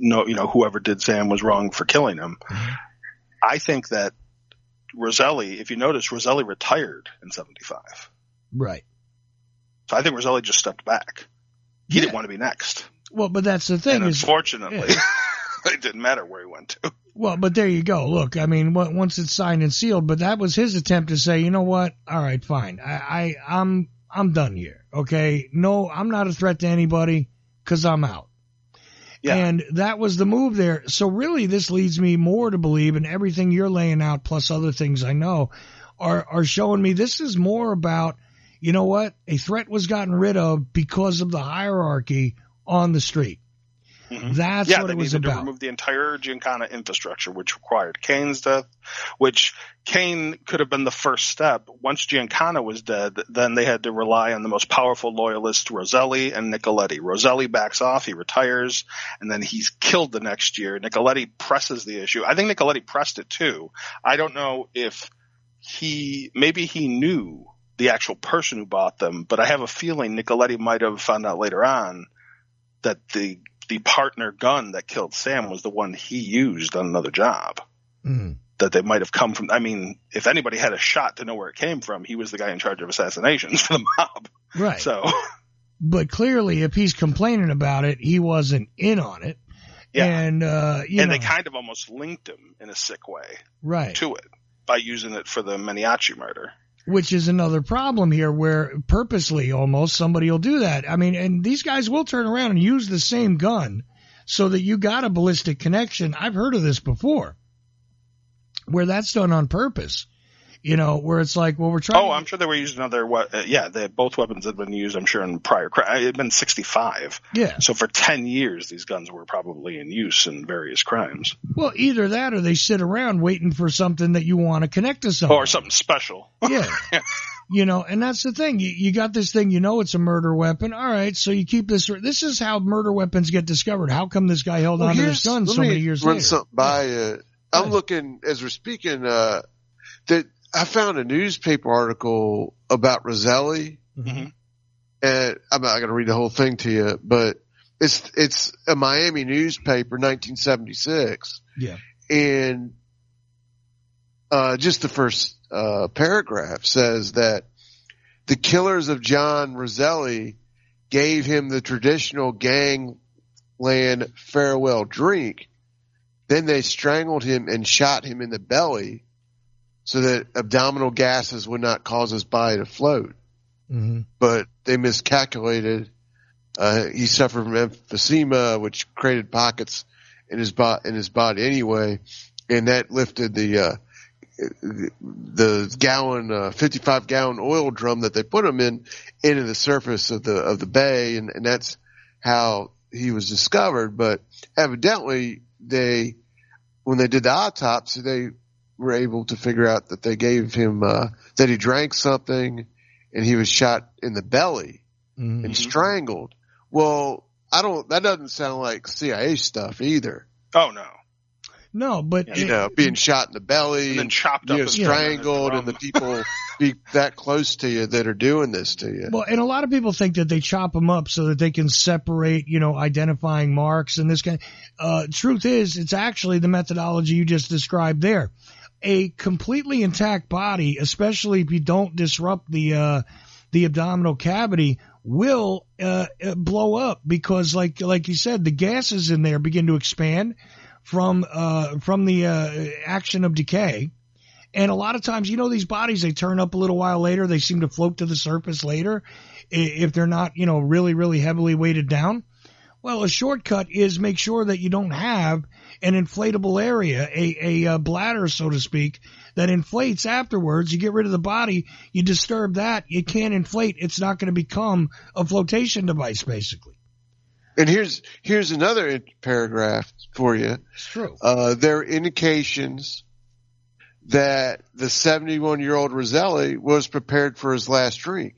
whoever did Sam was wrong for killing him. Mm-hmm. I think that Roselli, if you notice, Roselli retired in 75. Right. So I think Roselli just stepped back. He didn't want to be next. Well, but that's the thing. And unfortunately, it didn't matter where he went to. Well, but there you go. Look, I mean, once it's signed and sealed, but that was his attempt to say, you know what? All right, fine. I'm done here. Okay. No, I'm not a threat to anybody because I'm out. Yeah. And that was the move there. So really this leads me more to believe, and everything you're laying out plus other things I know are showing me this is more about, you know what? A threat was gotten rid of because of the hierarchy on the street. Mm-hmm. That's what it was about. To remove the entire Giancana infrastructure, which required Cain's death, which Cain could have been the first step. Once Giancana was dead, then they had to rely on the most powerful loyalists, Roselli and Nicoletti. Roselli backs off, he retires, and then he's killed the next year. Nicoletti presses the issue. I think Nicoletti pressed it too. I don't know if maybe he knew the actual person who bought them, but I have a feeling Nicoletti might have found out later on that the partner gun that killed Sam was the one he used on another job. Mm. That they might have come from. I mean, if anybody had a shot to know where it came from, he was the guy in charge of assassinations for the mob. Right. So, but clearly, if he's complaining about it, he wasn't in on it. Yeah. And they kind of almost linked him in a sick way, right, to it by using it for the Meniacci murder. Which is another problem here where purposely almost somebody will do that. I mean, and these guys will turn around and use the same gun so that you got a ballistic connection. I've heard of this before where that's done on purpose, where it's like, well, we're trying. Oh, I'm sure they were using other. Both weapons had been used, I'm sure, in prior. It had been 65. Yeah. So for 10 years, these guns were probably in use in various crimes. Well, either that or they sit around waiting for something that you want to connect to something. Or something special. Yeah. And that's the thing. You got this thing, it's a murder weapon. All right, so you keep this. This is how murder weapons get discovered. How come this guy held on to this gun so many years later? Run something by I'm looking, as we're speaking, that I found a newspaper article about Roselli. Mm-hmm. And I'm not going to read the whole thing to you, but it's a Miami newspaper, 1976. Yeah. And just the first paragraph says that the killers of John Roselli gave him the traditional gangland farewell drink. Then they strangled him and shot him in the belly so that abdominal gases would not cause his body to float. Mm-hmm. But they miscalculated. He suffered from emphysema, which created pockets in his body anyway, and that lifted the gallon, 55-gallon oil drum that they put him in into the surface of the bay, and that's how he was discovered. But evidently, when they did the autopsy, they were able to figure out that they gave him that he drank something and he was shot in the belly and strangled. Well, that doesn't sound like CIA stuff either. Oh, no. No, but being shot in the belly and then chopped up, strangled, and the people be that close to you that are doing this to you. Well, and a lot of people think that they chop them up so that they can separate, identifying marks and this kind. Truth is, it's actually the methodology you just described there. A completely intact body, especially if you don't disrupt the abdominal cavity, will blow up because, like you said, the gases in there begin to expand from the action of decay. And a lot of times, these bodies, they turn up a little while later. They seem to float to the surface later if they're not, really, really heavily weighted down. Well, a shortcut is make sure that you don't have an inflatable area, a bladder, so to speak, that inflates afterwards. You get rid of the body, you disturb that, you can't inflate. It's not going to become a flotation device, basically. And here's another paragraph for you. It's true. There are indications that the 71-year-old Roselli was prepared for his last drink.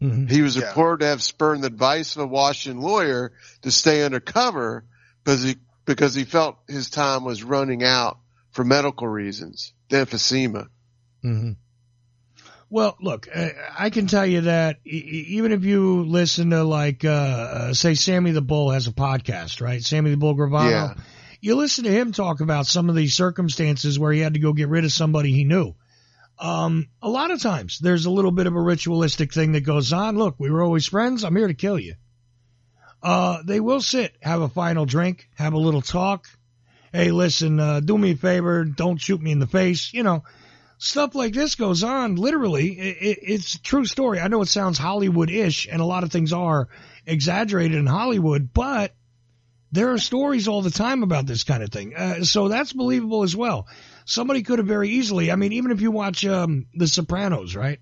Mm-hmm. He was reported to have spurned the advice of a Washington lawyer to stay undercover because he felt his time was running out for medical reasons, the emphysema. Mm-hmm. Well, look, I can tell you that even if you listen to say Sammy the Bull has a podcast, right? Sammy the Bull Gravano. Yeah. You listen to him talk about some of these circumstances where he had to go get rid of somebody he knew. A lot of times there's a little bit of a ritualistic thing that goes on. Look, we were always friends. I'm here to kill you. They will sit, have a final drink, have a little talk. Hey, listen, do me a favor. Don't shoot me in the face. Stuff like this goes on. Literally, it's a true story. I know it sounds Hollywood-ish, and a lot of things are exaggerated in Hollywood, but there are stories all the time about this kind of thing. So that's believable as well. Somebody could have very easily, even if you watch The Sopranos, right?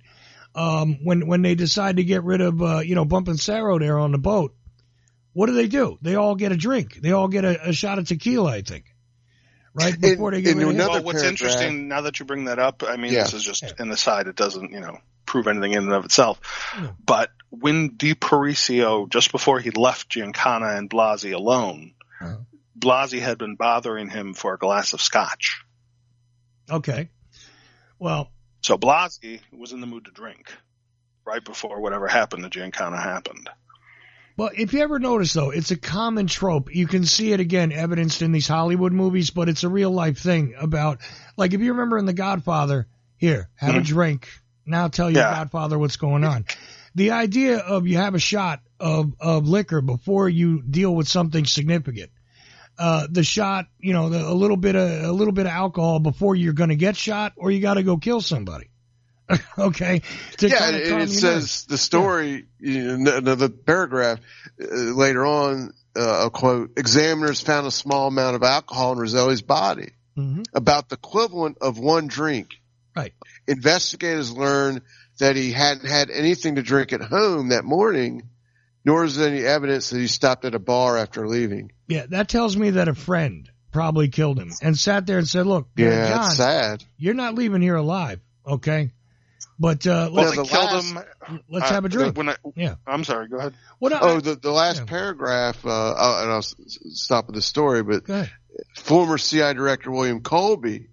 When they decide to get rid of, Bump and Sarah there on the boat, what do? They all get a drink. They all get a shot of tequila, I think. Right before they get rid of him. Well, what's interesting, now that you bring that up, this is just an aside. It doesn't, prove anything in and of itself. Yeah. But when Di Parisio, just before he left Giancana and Blasi alone, Blasi had been bothering him for a glass of scotch. Okay. Well. So Blasi was in the mood to drink right before whatever happened to Giancana happened. Well, if you ever notice, though, it's a common trope. You can see it, again, evidenced in these Hollywood movies, but it's a real-life thing about, if you remember in The Godfather, here, have a drink. Now tell your Godfather what's going on. The idea of you have a shot of liquor before you deal with something significant. The shot, a little bit of alcohol before you're going to get shot, or you got to go kill somebody. Okay. And it says the story, another paragraph later on, a quote, examiners found a small amount of alcohol in Roselli's body, about the equivalent of one drink. Right. Investigators learned that he hadn't had anything to drink at home that morning, nor is there any evidence that he stopped at a bar after leaving. Yeah, that tells me that a friend probably killed him and sat there and said, look, John, it's sad. You're not leaving here alive, okay? But let's have a drink. I'm sorry, go ahead. The last paragraph, and I'll stop with the story, but former CIA Director William Colby,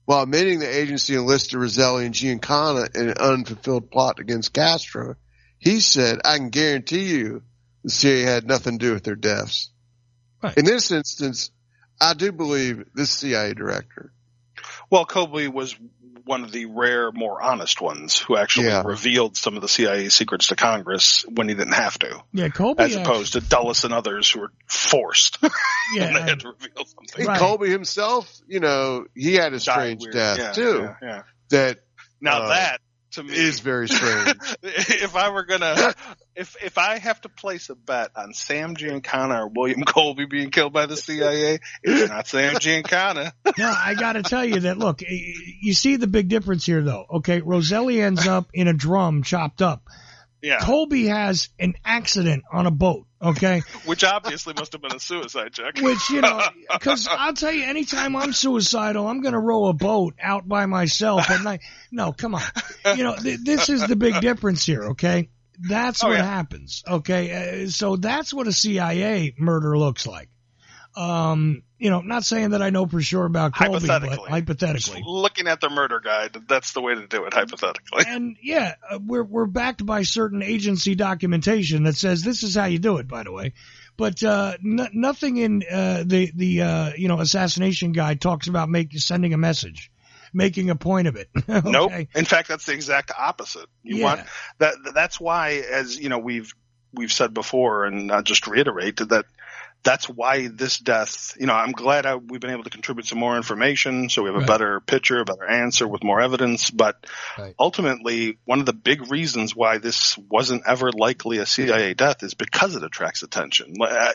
while admitting the agency enlisted Roselli and Giancana in an unfulfilled plot against Castro, he said, I can guarantee you the CIA had nothing to do with their deaths. Right. In this instance, I do believe this CIA director. Well, Colby was one of the rare, more honest ones who actually revealed some of the CIA secrets to Congress when he didn't have to. Yeah, Colby. As opposed to Dulles and others who were forced. When they had to reveal something. Right. Colby himself, he had a strange death too. Yeah. That that to me is very strange. If I were gonna, if I have to place a bet on Sam Giancana or William Colby being killed by the CIA, it's not Sam Giancana. No, I got to tell you that. Look, you see the big difference here, though. Okay, Roselli ends up in a drum, chopped up. Yeah. Colby has an accident on a boat, okay? Which obviously must have been a suicide check. Which, because I'll tell you, anytime I'm suicidal, I'm going to row a boat out by myself at night. No, come on. This is the big difference here, okay? That's what happens, okay? So that's what a CIA murder looks like. Not saying that I know for sure about Colby, but hypothetically. Just looking at the murder guide, that's the way to do it, hypothetically. And we're backed by certain agency documentation that says this is how you do it, by the way. But nothing in the assassination guide talks about sending a message, making a point of it. Okay? Nope. In fact, that's the exact opposite. You want that. That's why, as we've said before, and I'll just reiterate that. That's why this death, I'm glad we've been able to contribute some more information so we have a better picture, a better answer with more evidence. But ultimately, one of the big reasons why this wasn't ever likely a CIA death is because it attracts attention.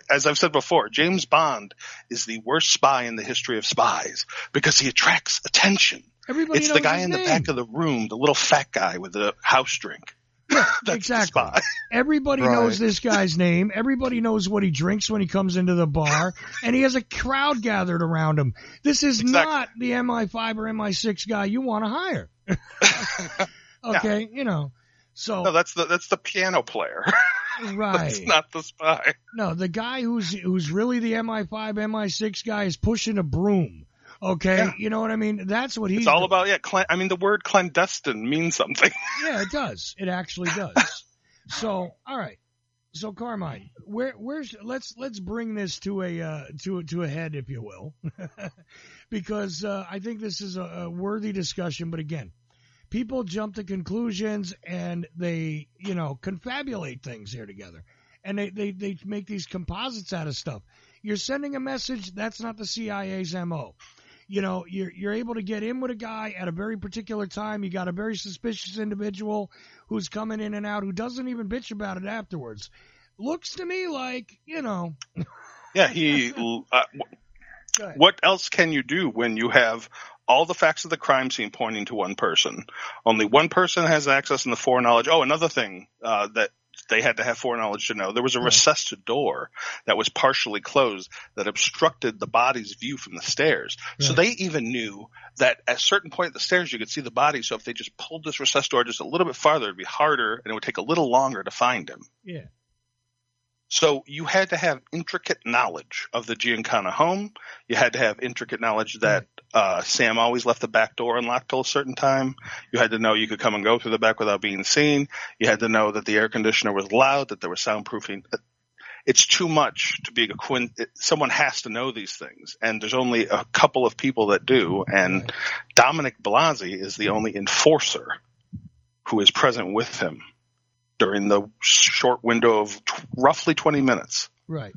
As I've said before, James Bond is the worst spy in the history of spies because he attracts attention. It's the guy in the back of the room, the little fat guy with the house drink. Yeah, exactly. Everybody knows this guy's name. Everybody knows what he drinks when he comes into the bar, and he has a crowd gathered around him. This is not the MI5 or MI6 guy you want to hire. Okay, So no, that's the piano player. Right. That's not the spy. No, the guy who's really the MI5, MI6 guy is pushing a broom. Okay, yeah. You know what I mean? That's what he's It's all about, the word clandestine means something. Yeah, it does. It actually does. So, all right. So, Carmine, let's bring this to a head, if you will, because I think this is a worthy discussion. But again, people jump to conclusions and they, confabulate things here together, and they make these composites out of stuff. You're sending a message. That's not the CIA's MO. You're able to get in with a guy at a very particular time. You got a very suspicious individual who's coming in and out who doesn't even bitch about it afterwards. Looks to me like, Yeah, what else can you do when you have all the facts of the crime scene pointing to one person? Only one person has access and the foreknowledge. Oh, another thing that they had to have foreknowledge to know. There was a recessed door that was partially closed that obstructed the body's view from the stairs. Right. So they even knew that at a certain point at the stairs you could see the body. So if they just pulled this recessed door just a little bit farther, it'd be harder and it would take a little longer to find him. Yeah. So you had to have intricate knowledge of the Giancana home. You had to have intricate knowledge that Sam always left the back door unlocked till a certain time. You had to know you could come and go through the back without being seen. You had to know that the air conditioner was loud, that there was soundproofing. It's too much to be someone has to know these things, and there's only a couple of people that do, and Dominic Blasi is the only enforcer who is present with him during the short window of roughly 20 minutes. Right.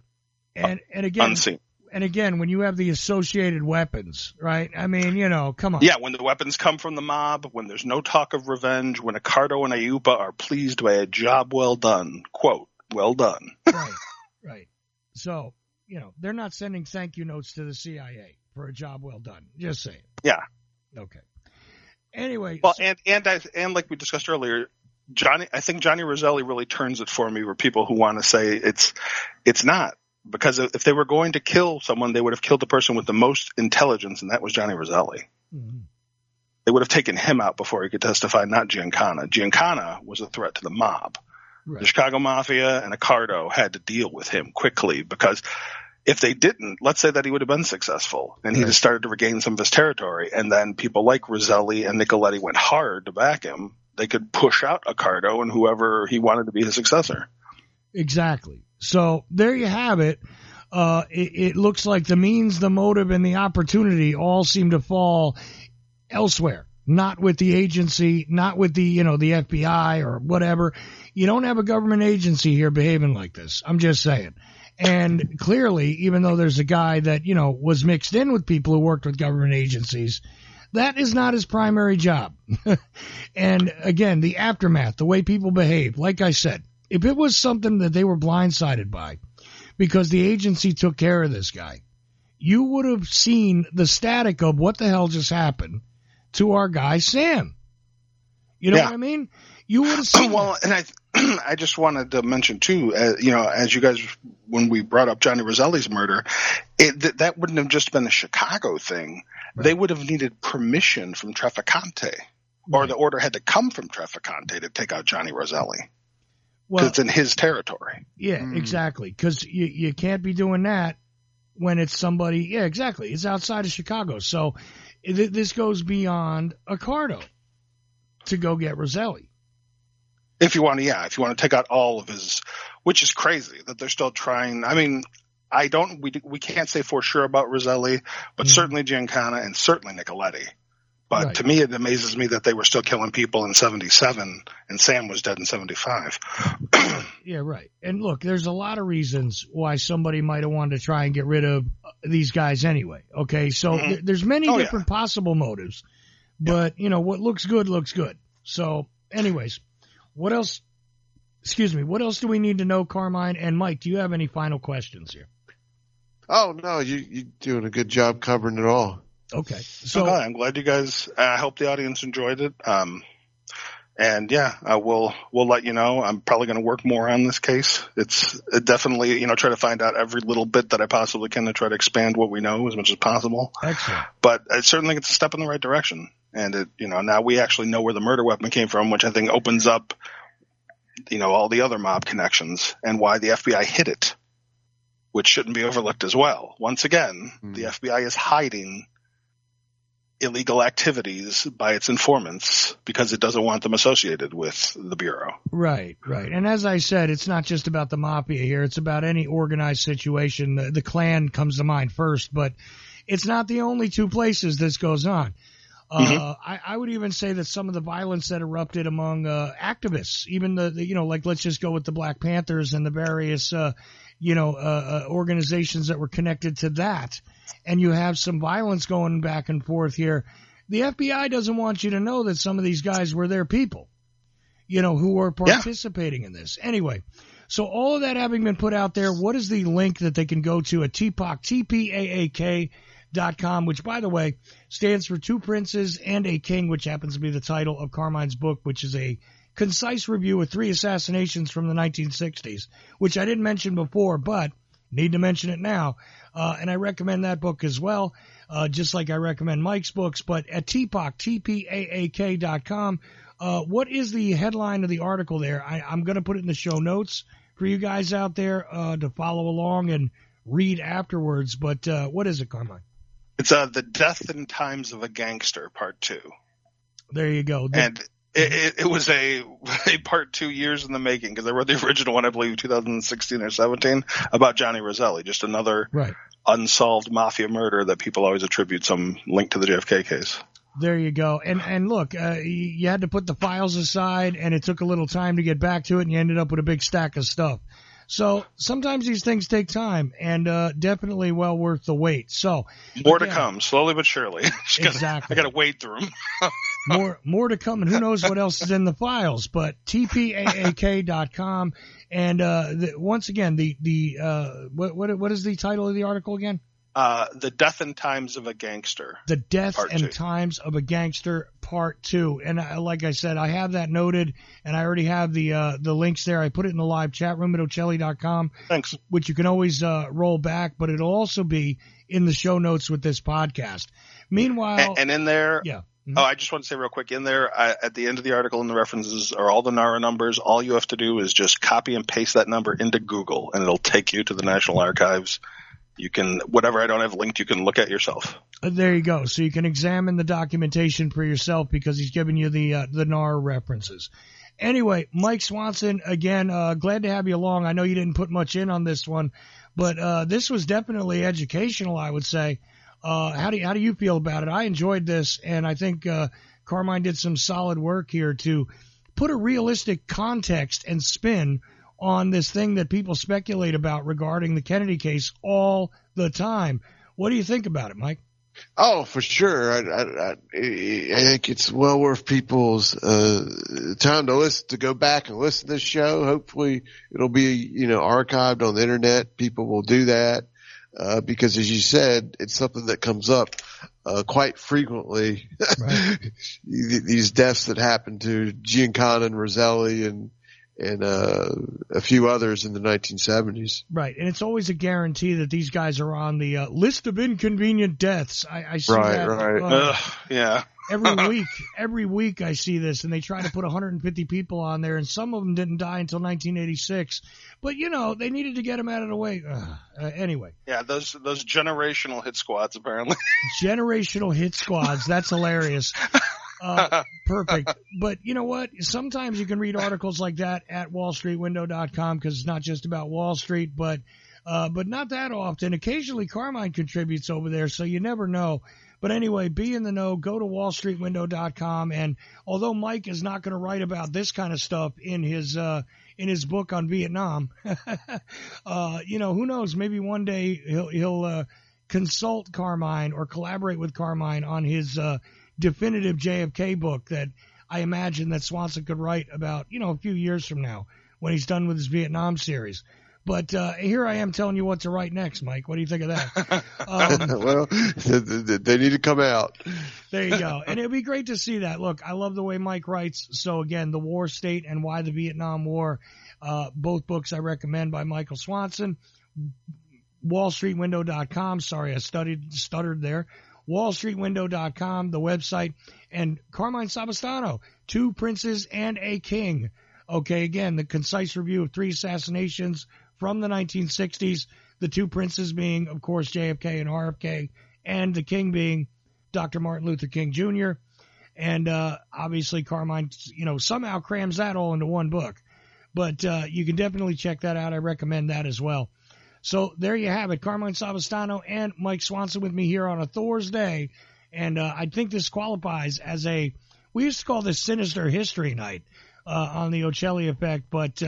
And again, unseen. And again, when you have the associated weapons, right? I mean, come on. Yeah, when the weapons come from the mob, when there's no talk of revenge, when Accardo and Ayupa are pleased by a job well done, quote, well done. Right. So, they're not sending thank you notes to the CIA for a job well done. Just saying. Yeah. Okay. Anyway. Well, and like we discussed earlier, I think Johnny Roselli really turns it for me where people who want to say it's not. Because if they were going to kill someone, they would have killed the person with the most intelligence, and that was Johnny Roselli. Mm-hmm. They would have taken him out before he could testify, not Giancana. Giancana was a threat to the mob. Right. The Chicago Mafia and Accardo had to deal with him quickly because if they didn't, let's say that he would have been successful and he just started to regain some of his territory, and then people like Roselli and Nicoletti went hard to back him, they could push out Accardo and whoever he wanted to be his successor. Exactly. So there you have it. It looks like the means, the motive, and the opportunity all seem to fall elsewhere, not with the agency, not with the FBI or whatever. You don't have a government agency here behaving like this. I'm just saying. And clearly, even though there's a guy that, was mixed in with people who worked with government agencies, that is not his primary job. And again, the aftermath, the way people behave, like I said, if it was something that they were blindsided by because the agency took care of this guy, you would have seen the static of what the hell just happened to our guy Sam. You know what I mean? You would have seen well, that. and I just wanted to mention too, as you guys, when we brought up Johnny Roselli's murder, that wouldn't have just been a Chicago thing. Right. They would have needed permission from Trafficante, or the order had to come from Trafficante to take out Johnny Roselli. Because it's in his territory. Yeah, exactly. Because you can't be doing that when it's somebody. Yeah, exactly. It's outside of Chicago. So this goes beyond Accardo to go get Roselli. If you want to take out all of his, which is crazy that they're still trying. I mean, we can't say for sure about Roselli, but certainly Giancana and certainly Nicoletti. But to me, it amazes me that they were still killing people in 77 and Sam was dead in 75. Yeah, right. And look, there's a lot of reasons why somebody might have wanted to try and get rid of these guys anyway. Okay, so there's many different possible motives. But, what looks good looks good. So, anyways. What else do we need to know, Carmine? And Mike, do you have any final questions here? Oh, no, you're doing a good job covering it all. Okay. So I'm glad you guys, I hope the audience enjoyed it. We'll let you know. I'm probably going to work more on this case. It's definitely, try to find out every little bit that I possibly can to try to expand what we know as much as possible. Excellent. But I certainly think it's a step in the right direction. And now we actually know where the murder weapon came from, which I think opens up, all the other mob connections and why the FBI hid it, which shouldn't be overlooked as well. Once again, the FBI is hiding illegal activities by its informants because it doesn't want them associated with the Bureau. Right. And as I said, it's not just about the mafia here. It's about any organized situation. The Klan comes to mind first, but it's not the only two places this goes on. I would even say that some of the violence that erupted among activists, even let's just go with the Black Panthers and the various, organizations that were connected to that, and you have some violence going back and forth here. The FBI doesn't want you to know that some of these guys were their people, who were participating in this. Anyway, so all of that having been put out there, what is the link that they can go to at TPAAK.com, which, by the way, stands for Two Princes and a King, which happens to be the title of Carmine's book, which is a concise review of 3 assassinations from the 1960s, which I didn't mention before, but need to mention it now. And I recommend that book as well, just like I recommend Mike's books. But at TPAAK.com, what is the headline of the article there? I'm going to put it in the show notes for you guys out there to follow along and read afterwards. But what is it, Carmine? It's The Death and Times of a Gangster, Part 2. There you go. And it was a Part 2 years in the making, because I wrote the original one, I believe, 2016 or 17, about Johnny Roselli, just another unsolved mafia murder that people always attribute some link to the JFK case. There you go. And look, you had to put the files aside, and it took a little time to get back to it, and you ended up with a big stack of stuff. So sometimes these things take time, and definitely well worth the wait. So more to come, slowly but surely. Exactly. I got to wade through them. more to come, and who knows what else is in the files. But TPAAK.com, and once again, what is the title of the article again? The Death and Times of a Gangster. The Death and Times of a Gangster, Part 2. And like I said, I have that noted, and I already have the links there. I put it in the live chat room at Ochelli.com. Thanks. Which you can always roll back, but it'll also be in the show notes with this podcast. Meanwhile... And in there... Yeah. Mm-hmm. Oh, I just want to say real quick, in there, at the end of the article, in the references are all the NARA numbers. All you have to do is just copy and paste that number into Google, and it'll take you to the National Archives. You can, whatever I don't have linked, you can look at yourself. There you go. So you can examine the documentation for yourself, because he's giving you the NAR references. Anyway, Mike Swanson, again, glad to have you along. I know you didn't put much in on this one, but this was definitely educational, I would say. How do you feel about it? I enjoyed this, and I think Carmine did some solid work here to put a realistic context and spin on this thing that people speculate about regarding the Kennedy case all the time. What do you think about it, Mike? Oh, for sure. I think it's well worth people's time to go back and listen to this show. Hopefully it'll be, archived on the internet. People will do that. because as you said, it's something that comes up quite frequently. Right. These deaths that happened to Giancana and Roselli and a few others in the 1970s. Right, and it's always a guarantee that these guys are on the list of inconvenient deaths. I see that. Right. Yeah. Every week I see this, and they try to put 150 people on there, and some of them didn't die until 1986. But they needed to get them out of the way. Anyway. Yeah, those generational hit squads apparently. Generational hit squads. That's hilarious. Perfect. But you know what? Sometimes you can read articles like that at wallstreetwindow.com because it's not just about Wall Street, but not that often. Occasionally Carmine contributes over there, so you never know. But anyway, be in the know. Go to wallstreetwindow.com. And although Mike is not going to write about this kind of stuff in his book on Vietnam, who knows? Maybe one day he'll consult Carmine or collaborate with Carmine on his definitive JFK book that I imagine that Swanson could write about, a few years from now when he's done with his Vietnam series. But here I am telling you what to write next, Mike. What do you think of that? Well, they need to come out. There you go. And it'd be great to see that. Look, I love the way Mike writes. So, again, The War State and Why the Vietnam War, both books I recommend by Michael Swanson. wallstreetwindow.com. Sorry, I stuttered there. wallstreetwindow.com, the website. And Carmine Savastano, Two Princes and a King. Okay, again, the concise review of 3 assassinations from the 1960s, the 2 princes being, of course, JFK and RFK, and the king being Dr. Martin Luther King Jr. And obviously Carmine, somehow crams that all into one book. But you can definitely check that out. I recommend that as well. So there you have it, Carmine Savastano and Mike Swanson with me here on a Thursday. And I think this qualifies as we used to call this Sinister History Night on the Ochelli Effect, but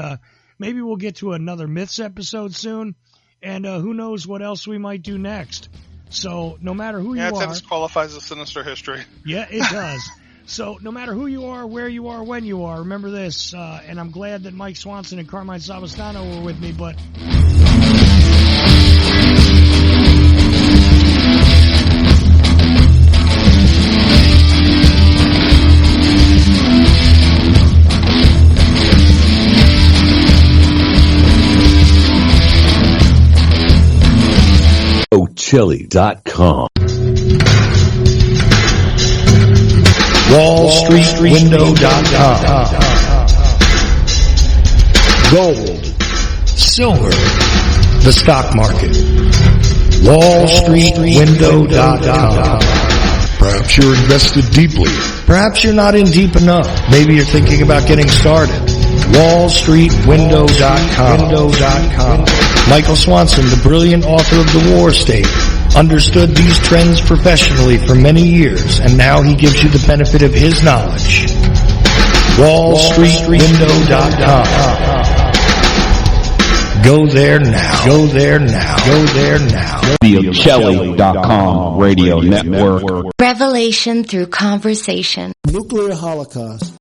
maybe we'll get to another Myths episode soon, and who knows what else we might do next. So no matter who you are... Yeah, this qualifies as Sinister History. Yeah, it does. So no matter who you are, where you are, when you are, remember this, and I'm glad that Mike Swanson and Carmine Savastano were with me, but... Ochelli.com. WallStreetWindow.com. Gold, silver, the stock market. WallStreetWindow.com. Perhaps you're invested deeply. Perhaps you're not in deep enough. Maybe you're thinking about getting started. WallStreetWindow.com. Michael Swanson, the brilliant author of The War State, understood these trends professionally for many years, and now he gives you the benefit of his knowledge. WallStreetWindow.com. Go there now. Go there now. Go there now. The Ochelli.com radio network. Revelation through conversation. Nuclear holocaust.